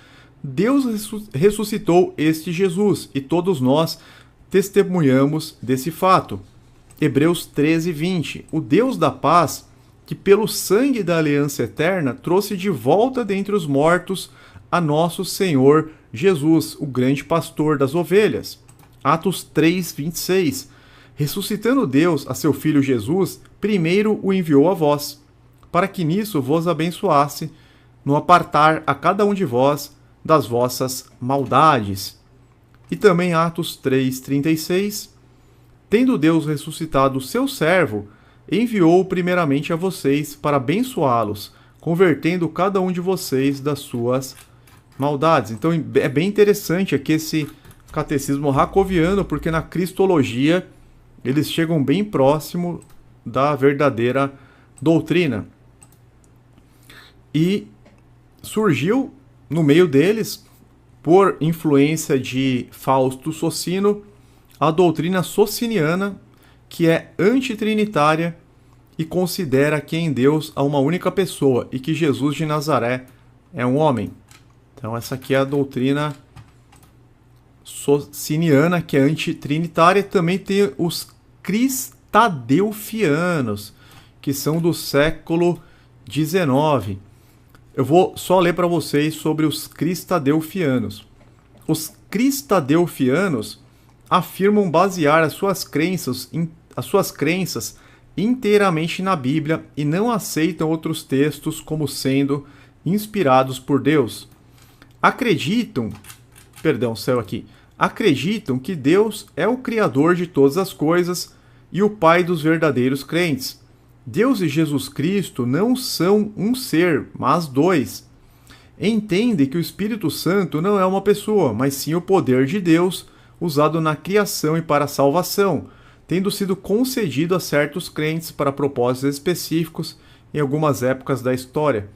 Deus ressuscitou este Jesus e todos nós testemunhamos desse fato. Hebreus 13:20. O Deus da paz, que pelo sangue da aliança eterna trouxe de volta dentre os mortos a nosso Senhor Jesus, o grande pastor das ovelhas. Atos 3:26. Ressuscitando Deus a seu Filho Jesus, primeiro o enviou a vós, para que nisso vos abençoasse, no apartar a cada um de vós das vossas maldades. E também Atos 3:36. Tendo Deus ressuscitado o seu servo, enviou-o primeiramente a vocês para abençoá-los, convertendo cada um de vocês das suas maldades. Então é bem interessante aqui esse catecismo racoviano, porque na cristologia eles chegam bem próximo da verdadeira doutrina. E surgiu no meio deles, por influência de Fausto Socino, a doutrina sociniana, que é antitrinitária e considera que em Deus há uma única pessoa e que Jesus de Nazaré é um homem. Então essa aqui é a doutrina sociniana, que é antitrinitária. Também tem os cristadeufianos, que são do século XIX. Eu vou só ler para vocês sobre os cristadeufianos. Os cristadeufianos afirmam basear as suas crenças inteiramente na Bíblia e não aceitam outros textos como sendo inspirados por Deus. Acreditam que Deus é o Criador de todas as coisas e o Pai dos verdadeiros crentes. Deus e Jesus Cristo não são um ser, mas dois. Entendem que o Espírito Santo não é uma pessoa, mas sim o poder de Deus, usado na criação e para a salvação, tendo sido concedido a certos crentes para propósitos específicos em algumas épocas da história.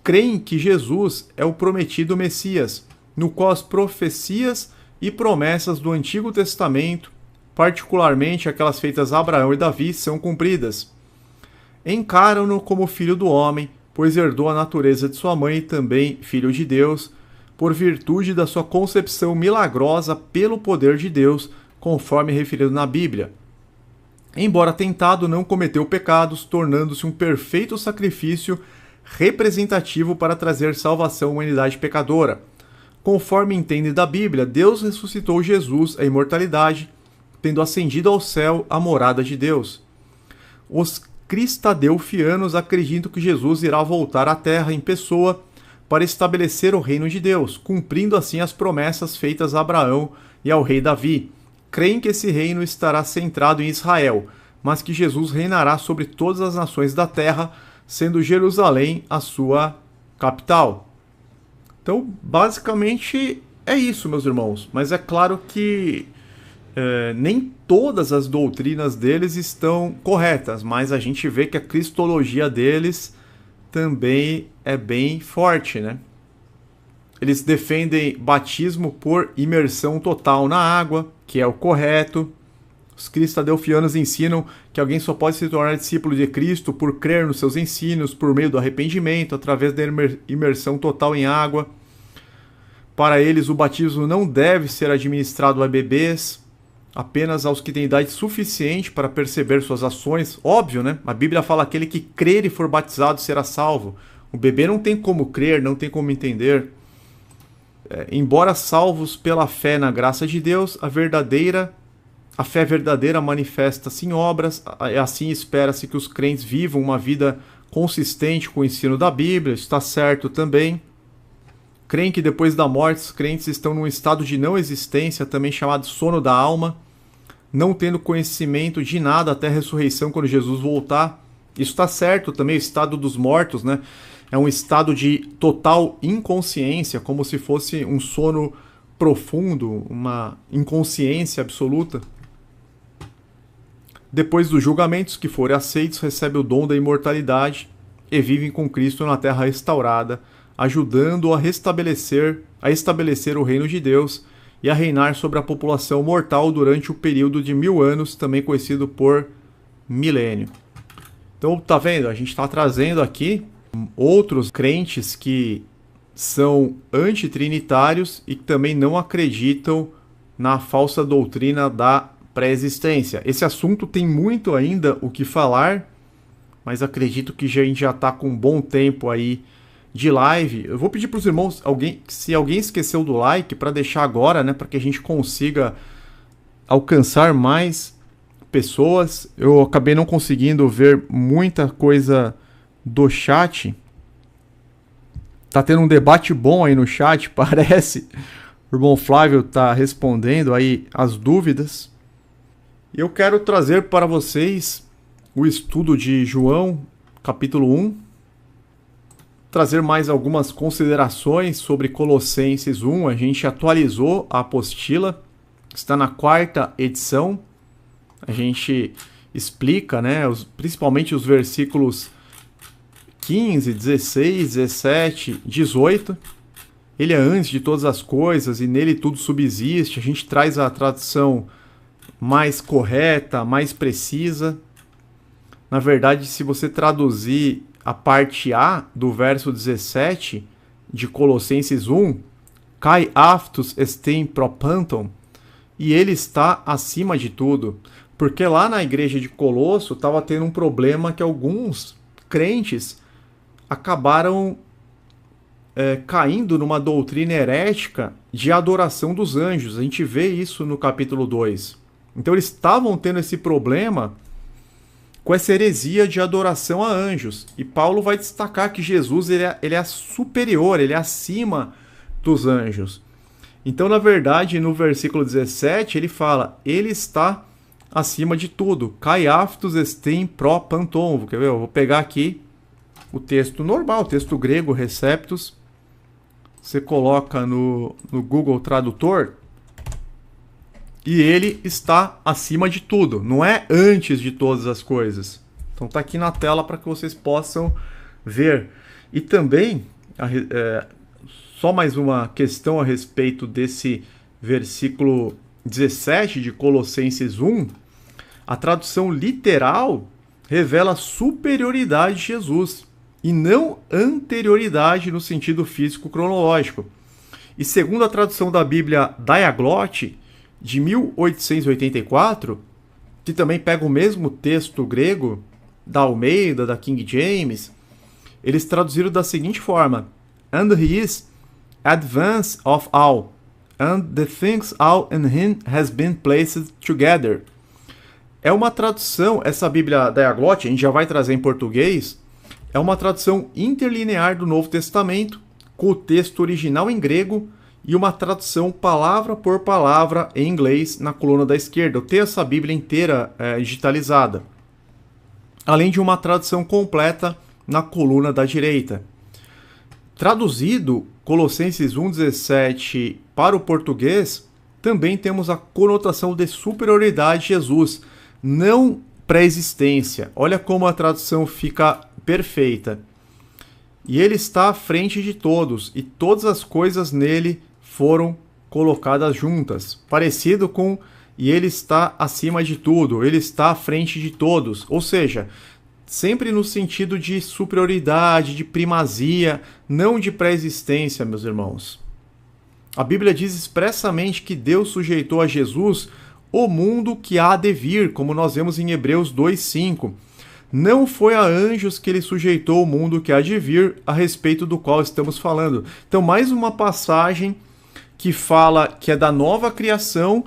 Creem que Jesus é o prometido Messias, no qual as profecias e promessas do Antigo Testamento, particularmente aquelas feitas a Abraão e Davi, são cumpridas. Encaram-no como filho do homem, pois herdou a natureza de sua mãe e também filho de Deus, por virtude da sua concepção milagrosa pelo poder de Deus, conforme referido na Bíblia. Embora tentado, não cometeu pecados, tornando-se um perfeito sacrifício representativo para trazer salvação à humanidade pecadora. Conforme entende da Bíblia, Deus ressuscitou Jesus à imortalidade, tendo ascendido ao céu a morada de Deus. Os cristadeufianos acreditam que Jesus irá voltar à Terra em pessoa para estabelecer o reino de Deus, cumprindo assim as promessas feitas a Abraão e ao rei Davi. Creem que esse reino estará centrado em Israel, mas que Jesus reinará sobre todas as nações da terra, sendo Jerusalém a sua capital. Então, basicamente, é isso, meus irmãos. Mas é claro que nem todas as doutrinas deles estão corretas, mas a gente vê que a cristologia deles também é bem forte, né? Eles defendem batismo por imersão total na água, que é o correto. Os cristadeufianos ensinam que alguém só pode se tornar discípulo de Cristo por crer nos seus ensinos, por meio do arrependimento, através da imersão total em água. Para eles, o batismo não deve ser administrado a bebês, apenas aos que têm idade suficiente para perceber suas ações. Óbvio, né? A Bíblia fala que aquele que crer e for batizado será salvo. O bebê não tem como crer, não tem como entender. embora salvos pela fé na graça de Deus, a fé verdadeira manifesta-se em obras, assim espera-se que os crentes vivam uma vida consistente com o ensino da Bíblia, isso está certo também. Creem que depois da morte os crentes estão num estado de não existência, também chamado sono da alma, não tendo conhecimento de nada até a ressurreição quando Jesus voltar. Isso está certo também, o estado dos mortos, né? É um estado de total inconsciência, como se fosse um sono profundo, uma inconsciência absoluta. Depois dos julgamentos que forem aceitos, recebem o dom da imortalidade e vivem com Cristo na terra restaurada, ajudando a estabelecer o reino de Deus e a reinar sobre a população mortal durante o período de 1000 anos, também conhecido por milênio. Então, tá vendo? A gente está trazendo aqui outros crentes que são antitrinitários e que também não acreditam na falsa doutrina da pré-existência. Esse assunto tem muito ainda o que falar, mas acredito que a gente já está com um bom tempo aí de live. Eu vou pedir para os irmãos, se alguém esqueceu do like, para deixar agora, né, para que a gente consiga alcançar mais pessoas. Eu acabei não conseguindo ver muita coisa do chat. Tá tendo um debate bom aí no chat, parece. O irmão Flávio tá respondendo aí as dúvidas. Eu quero trazer para vocês o estudo de João, capítulo 1. Trazer mais algumas considerações sobre Colossenses 1. A gente atualizou a apostila, está na 4ª edição. A gente explica, né, principalmente os versículos 15, 16, 17, 18. Ele é antes de todas as coisas e nele tudo subsiste. A gente traz a tradução mais correta, mais precisa. Na verdade, se você traduzir a parte A do verso 17 de Colossenses 1, Kai aftus estem pro panton, e ele está acima de tudo. Porque lá na igreja de Colosso estava tendo um problema que alguns crentes acabaram caindo numa doutrina herética de adoração dos anjos. A gente vê isso no capítulo 2. Então eles estavam tendo esse problema com essa heresia de adoração a anjos. E Paulo vai destacar que Jesus ele é superior, ele é acima dos anjos. Então, na verdade, no versículo 17, ele fala, ele está acima de tudo. Kai aftus estem pro panton. Quer ver? Eu vou pegar aqui o texto normal, o texto grego, receptus. Você coloca no Google Tradutor e ele está acima de tudo, não é antes de todas as coisas. Então tá aqui na tela para que vocês possam ver. E também, só mais uma questão a respeito desse versículo 17 de Colossenses 1, a tradução literal revela a superioridade de Jesus e não anterioridade no sentido físico cronológico. E segundo a tradução da Bíblia Diaglott, de 1884, que também pega o mesmo texto grego da Almeida, da King James, eles traduziram da seguinte forma: And he is advance of all, and the things all in him has been placed together. É uma tradução, essa Bíblia Diaglott, a gente já vai trazer em português, é uma tradução interlinear do Novo Testamento, com o texto original em grego e uma tradução palavra por palavra em inglês na coluna da esquerda. Eu tenho essa Bíblia inteira digitalizada, além de uma tradução completa na coluna da direita. Traduzido Colossenses 1,17 para o português, também temos a conotação de superioridade de Jesus, não pré-existência. Olha como a tradução fica perfeita. E ele está à frente de todos, e todas as coisas nele foram colocadas juntas. Parecido com e ele está acima de tudo, ele está à frente de todos. Ou seja, sempre no sentido de superioridade, de primazia, não de pré-existência, meus irmãos. A Bíblia diz expressamente que Deus sujeitou a Jesus o mundo que há de vir, como nós vemos em Hebreus 2:5. Não foi a anjos que ele sujeitou o mundo que há de vir, a respeito do qual estamos falando. Então, mais uma passagem que fala que é da nova criação,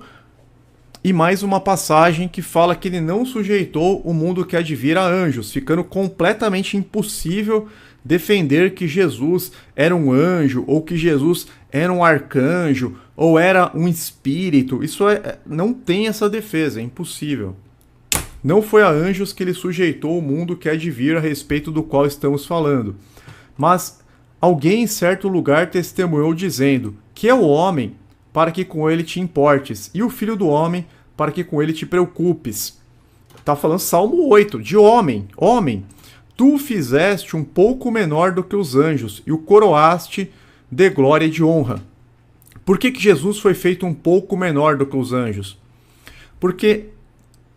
e mais uma passagem que fala que ele não sujeitou o mundo que há de vir a anjos, ficando completamente impossível defender que Jesus era um anjo, ou que Jesus era um arcanjo, ou era um espírito. Isso não tem essa defesa, é impossível. Não foi a anjos que ele sujeitou o mundo que há de vir a respeito do qual estamos falando. Mas alguém em certo lugar testemunhou dizendo: que é o homem para que com ele te importes, e o filho do homem para que com ele te preocupes. Está falando Salmo 8, de homem. Homem, tu o fizeste um pouco menor do que os anjos, e o coroaste de glória e de honra. Por que Jesus foi feito um pouco menor do que os anjos? Porque,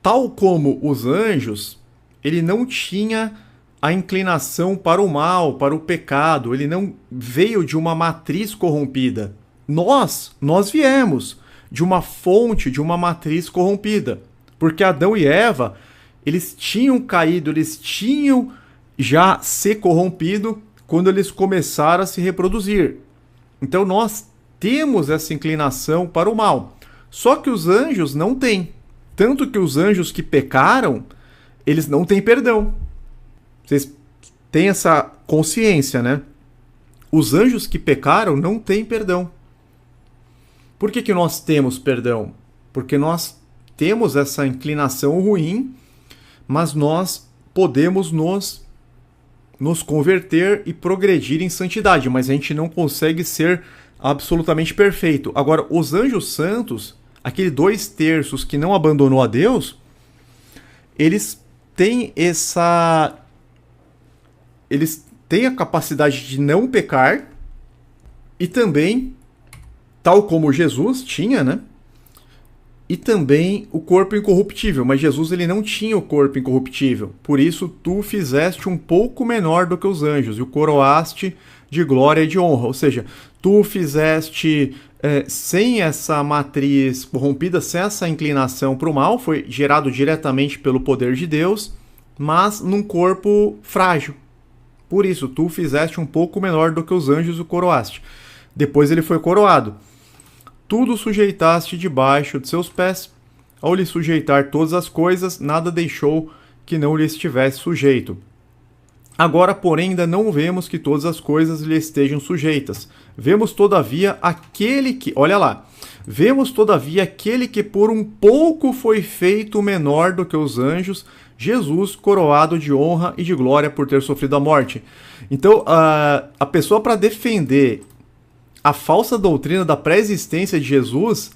tal como os anjos, ele não tinha a inclinação para o mal, para o pecado, ele não veio de uma matriz corrompida. Nós viemos de uma fonte, de uma matriz corrompida. Porque Adão e Eva, eles tinham caído, eles tinham já se corrompido quando eles começaram a se reproduzir. Então nós temos essa inclinação para o mal. Só que os anjos não têm. Tanto que os anjos que pecaram, eles não têm perdão. Vocês têm essa consciência, né? Os anjos que pecaram não têm perdão. Por que nós temos perdão? Porque nós temos essa inclinação ruim, mas nós podemos nos converter e progredir em santidade, mas a gente não consegue ser absolutamente perfeito. Agora, os anjos santos, aquele 2/3 que não abandonou a Deus, eles têm a capacidade de não pecar e também, tal como Jesus tinha, né? E também o corpo incorruptível. Mas Jesus ele não tinha o corpo incorruptível. Por isso, tu fizeste um pouco menor do que os anjos e o coroaste de glória e de honra. Ou seja, tu fizeste sem essa matriz corrompida, sem essa inclinação para o mal, foi gerado diretamente pelo poder de Deus, mas num corpo frágil. Por isso, tu fizeste um pouco menor do que os anjos e o coroaste. Depois ele foi coroado. Tudo sujeitaste debaixo de seus pés. Ao lhe sujeitar todas as coisas, nada deixou que não lhe estivesse sujeito. Agora, porém, ainda não vemos que todas as coisas lhe estejam sujeitas. Vemos, todavia, aquele que... Olha lá. Vemos, todavia, aquele que por um pouco foi feito menor do que os anjos, Jesus, coroado de honra e de glória por ter sofrido a morte. Então, a pessoa, para defender a falsa doutrina da pré-existência de Jesus,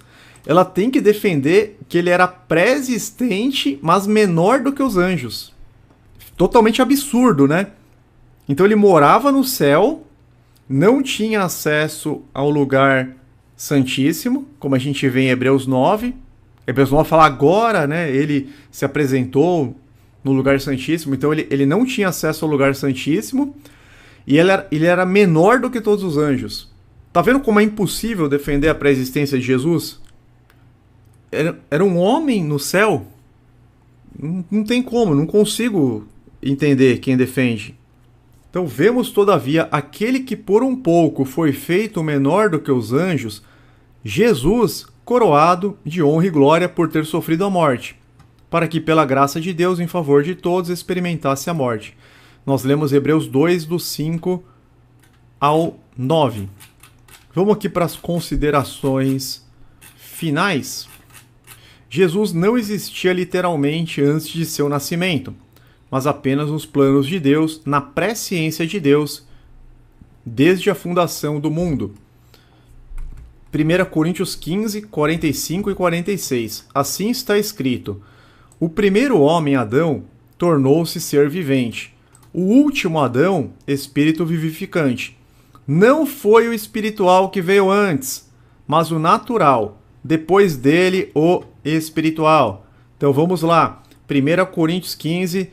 ela tem que defender que ele era pré-existente, mas menor do que os anjos. Totalmente absurdo, né? Então ele morava no céu, não tinha acesso ao lugar santíssimo, como a gente vê em Hebreus 9. Hebreus 9 fala agora, né? Ele se apresentou no lugar santíssimo, então ele não tinha acesso ao lugar santíssimo, e ele era menor do que todos os anjos. Tá vendo como é impossível defender a pré-existência de Jesus? Era um homem no céu? Não tem como, não consigo entender quem defende. Então vemos, todavia, aquele que por um pouco foi feito menor do que os anjos, Jesus, coroado de honra e glória por ter sofrido a morte, para que pela graça de Deus em favor de todos experimentasse a morte. Nós lemos Hebreus 2, do 5 ao 9. Vamos aqui para as considerações finais. Jesus não existia literalmente antes de seu nascimento, mas apenas nos planos de Deus, na presciência de Deus, desde a fundação do mundo. 1 Coríntios 15, 45 e 46. Assim está escrito: o primeiro homem, Adão, tornou-se ser vivente. O último Adão, espírito vivificante. Não foi o espiritual que veio antes, mas o natural. Depois dele, o espiritual. Então vamos lá. 1 Coríntios 15,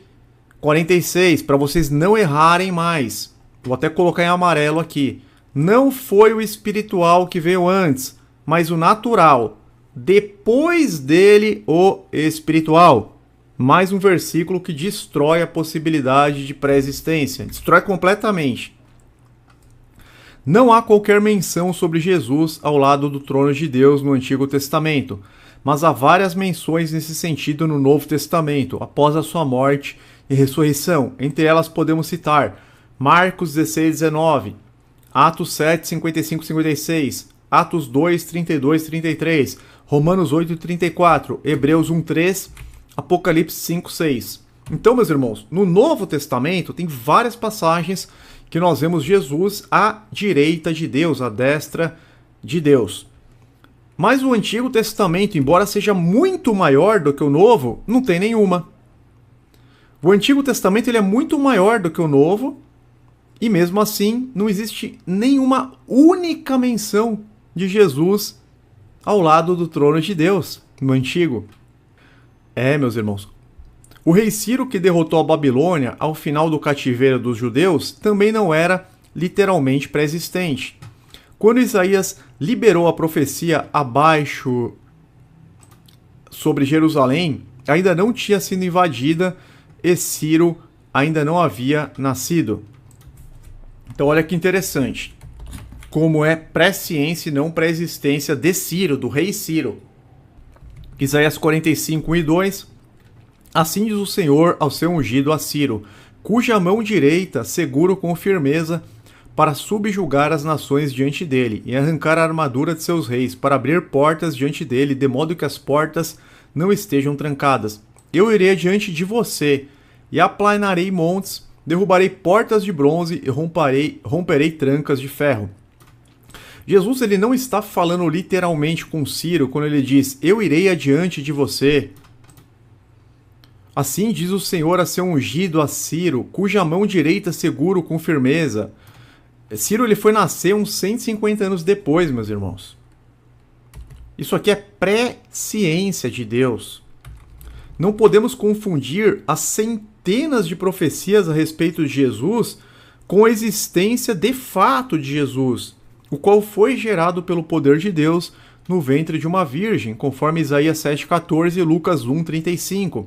46, para vocês não errarem mais. Vou até colocar em amarelo aqui. Não foi o espiritual que veio antes, mas o natural. Depois dele, o espiritual. Mais um versículo que destrói a possibilidade de pré-existência. Destrói completamente. Não há qualquer menção sobre Jesus ao lado do trono de Deus no Antigo Testamento, mas há várias menções nesse sentido no Novo Testamento, após a sua morte e ressurreição. Entre elas podemos citar Marcos 16, 19, Atos 7, 55, 56, Atos 2, 32, 33, Romanos 8, 34, Hebreus 1, 3, Apocalipse 5, 6. Então, meus irmãos, no Novo Testamento tem várias passagens que nós vemos Jesus à direita de Deus, à destra de Deus. Mas o Antigo Testamento, embora seja muito maior do que o Novo, não tem nenhuma. O Antigo Testamento ele é muito maior do que o Novo, e mesmo assim não existe nenhuma única menção de Jesus ao lado do trono de Deus no Antigo. Meus irmãos, o rei Ciro que derrotou a Babilônia ao final do cativeiro dos judeus também não era literalmente pré-existente. Quando Isaías liberou a profecia abaixo sobre Jerusalém, ainda não tinha sido invadida e Ciro ainda não havia nascido. Então olha que interessante, como é pré-ciência e não pré-existência de Ciro, do rei Ciro. Isaías 45, 1 e 2. Assim diz o Senhor ao seu ungido a Ciro, cuja mão direita seguro com firmeza para subjugar as nações diante dele e arrancar a armadura de seus reis, para abrir portas diante dele, de modo que as portas não estejam trancadas. Eu irei adiante de você e aplanarei montes, derrubarei portas de bronze e romperei trancas de ferro. Jesus ele não está falando literalmente com Ciro quando ele diz, eu irei adiante de você. Assim diz o Senhor a seu ungido a Ciro, cuja mão direita seguro com firmeza. Ciro ele foi nascer uns 150 anos depois, meus irmãos. Isso aqui é pré-ciência de Deus. Não podemos confundir as centenas de profecias a respeito de Jesus com a existência de fato de Jesus, o qual foi gerado pelo poder de Deus no ventre de uma virgem, conforme Isaías 7,14 e Lucas 1,35.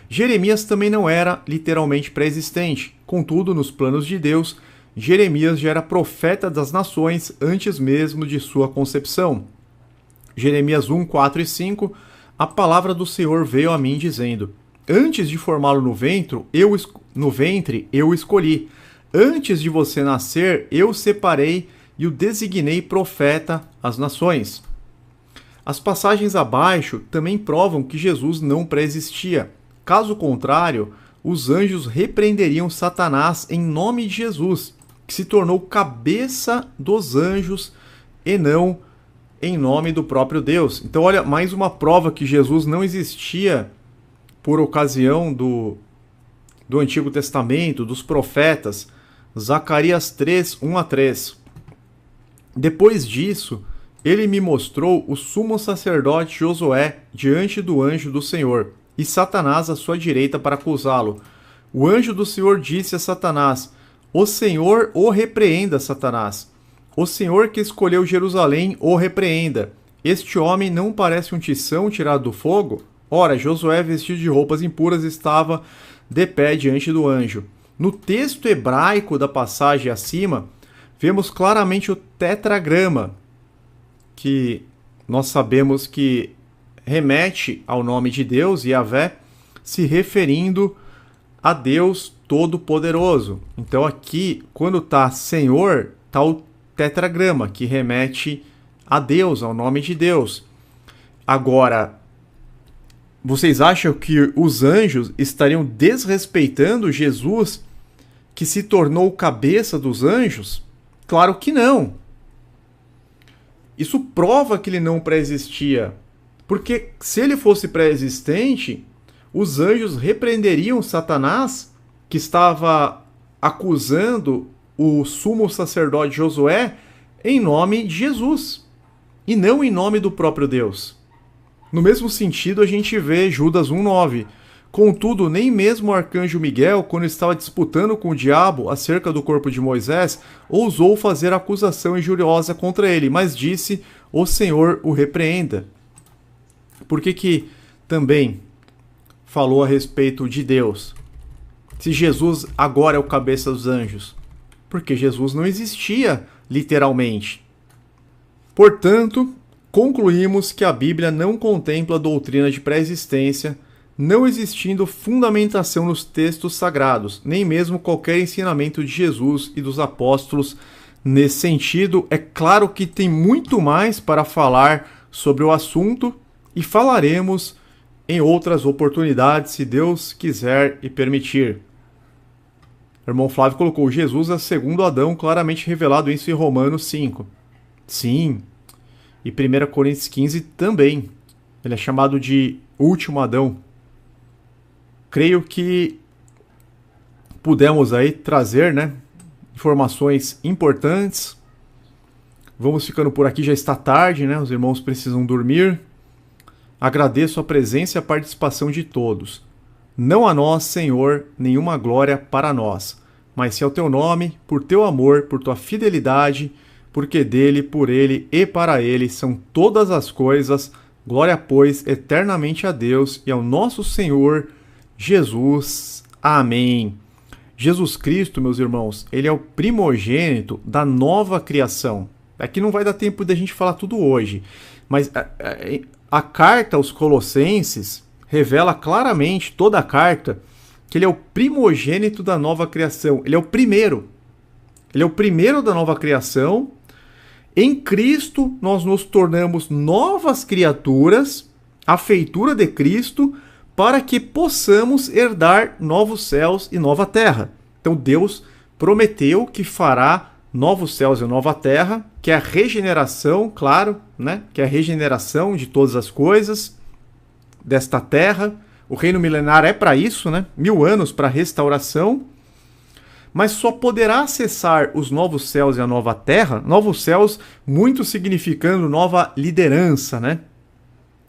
Jeremias também não era literalmente pré-existente, contudo, nos planos de Deus, Jeremias já era profeta das nações antes mesmo de sua concepção. Jeremias 1, 4 e 5, a palavra do Senhor veio a mim dizendo, antes de formá-lo no ventre, eu o escolhi. Antes de você nascer, eu o separei e o designei profeta às nações. As passagens abaixo também provam que Jesus não pré-existia. Caso contrário, os anjos repreenderiam Satanás em nome de Jesus, que se tornou cabeça dos anjos e não em nome do próprio Deus. Então, olha, mais uma prova que Jesus não existia por ocasião do Antigo Testamento, dos profetas. Zacarias 3, 1 a 3. Depois disso, ele me mostrou o sumo sacerdote Josué diante do anjo do Senhor, e Satanás à sua direita para acusá-lo. O anjo do Senhor disse a Satanás, o Senhor o repreenda, Satanás. O Senhor que escolheu Jerusalém o repreenda. Este homem não parece um tição tirado do fogo? Ora, Josué, vestido de roupas impuras, estava de pé diante do anjo. No texto hebraico da passagem acima, vemos claramente o tetragrama, que nós sabemos que remete ao nome de Deus, Yahvé, se referindo a Deus Todo-Poderoso. Então aqui, quando está Senhor, está o tetragrama, que remete a Deus, ao nome de Deus. Agora, vocês acham que os anjos estariam desrespeitando Jesus, que se tornou cabeça dos anjos? Claro que não. Isso prova que ele não pré-existia. Porque se ele fosse pré-existente, os anjos repreenderiam Satanás, que estava acusando o sumo sacerdote Josué, em nome de Jesus, e não em nome do próprio Deus. No mesmo sentido, a gente vê Judas 1,9. Contudo, nem mesmo o arcanjo Miguel, quando estava disputando com o diabo acerca do corpo de Moisés, ousou fazer acusação injuriosa contra ele, mas disse, o Senhor o repreenda. Por que também falou a respeito de Deus? Se Jesus agora é o cabeça dos anjos. porque Jesus não existia literalmente. Portanto, concluímos que a Bíblia não contempla a doutrina de pré-existência, não existindo fundamentação nos textos sagrados, nem mesmo qualquer ensinamento de Jesus e dos apóstolos nesse sentido. É claro que tem muito mais para falar sobre o assunto e falaremos em outras oportunidades, se Deus quiser e permitir. O irmão Flávio colocou: Jesus é segundo Adão, claramente revelado isso em Romanos 5. Sim, e 1 Coríntios 15 também. Ele é chamado de último Adão. Creio que pudemos aí trazer, informações importantes. Vamos ficando por aqui, já está tarde, os irmãos precisam dormir. Agradeço a presença e a participação de todos. Não a nós, Senhor, nenhuma glória para nós, mas se ao teu nome, por teu amor, por tua fidelidade, porque dele, por ele e para ele são todas as coisas. Glória, pois, eternamente a Deus e ao nosso Senhor Jesus. Amém. Jesus Cristo, meus irmãos, ele é o primogênito da nova criação. Aqui não vai dar tempo da gente falar tudo hoje, mas a carta aos Colossenses revela claramente, toda a carta, que ele é o primogênito da nova criação. Ele é o primeiro. Ele é o primeiro da nova criação. Em Cristo, nós nos tornamos novas criaturas, a feitura de Cristo, para que possamos herdar novos céus e nova terra. Então Deus prometeu que fará novos céus e nova terra, que é a regeneração, claro, que é a regeneração de todas as coisas desta terra. O reino milenar é para isso, 1000 anos para restauração. Mas só poderá acessar os novos céus e a nova terra, novos céus muito significando nova liderança,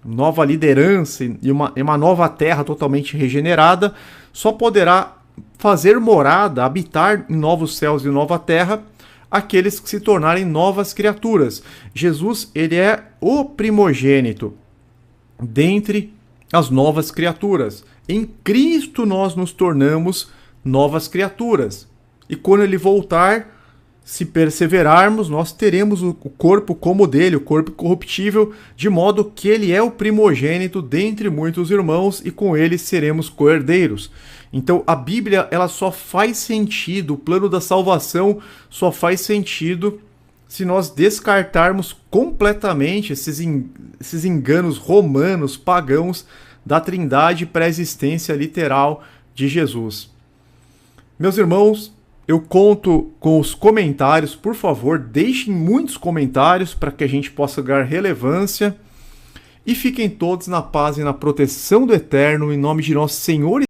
Nova liderança e uma nova terra totalmente regenerada, só poderá fazer morada, habitar em novos céus e nova terra, aqueles que se tornarem novas criaturas. Jesus, ele é o primogênito dentre as novas criaturas. Em Cristo nós nos tornamos novas criaturas. E quando ele voltar, se perseverarmos, nós teremos o corpo como o dele, o corpo corruptível, de modo que ele é o primogênito dentre muitos irmãos e com ele seremos co-herdeiros. Então a Bíblia, ela só faz sentido, o plano da salvação só faz sentido se nós descartarmos completamente esses enganos romanos, pagãos, da trindade pré-existência literal de Jesus. Meus irmãos, eu conto com os comentários. Por favor, deixem muitos comentários para que a gente possa ganhar relevância. E fiquem todos na paz e na proteção do Eterno, em nome de nosso Senhor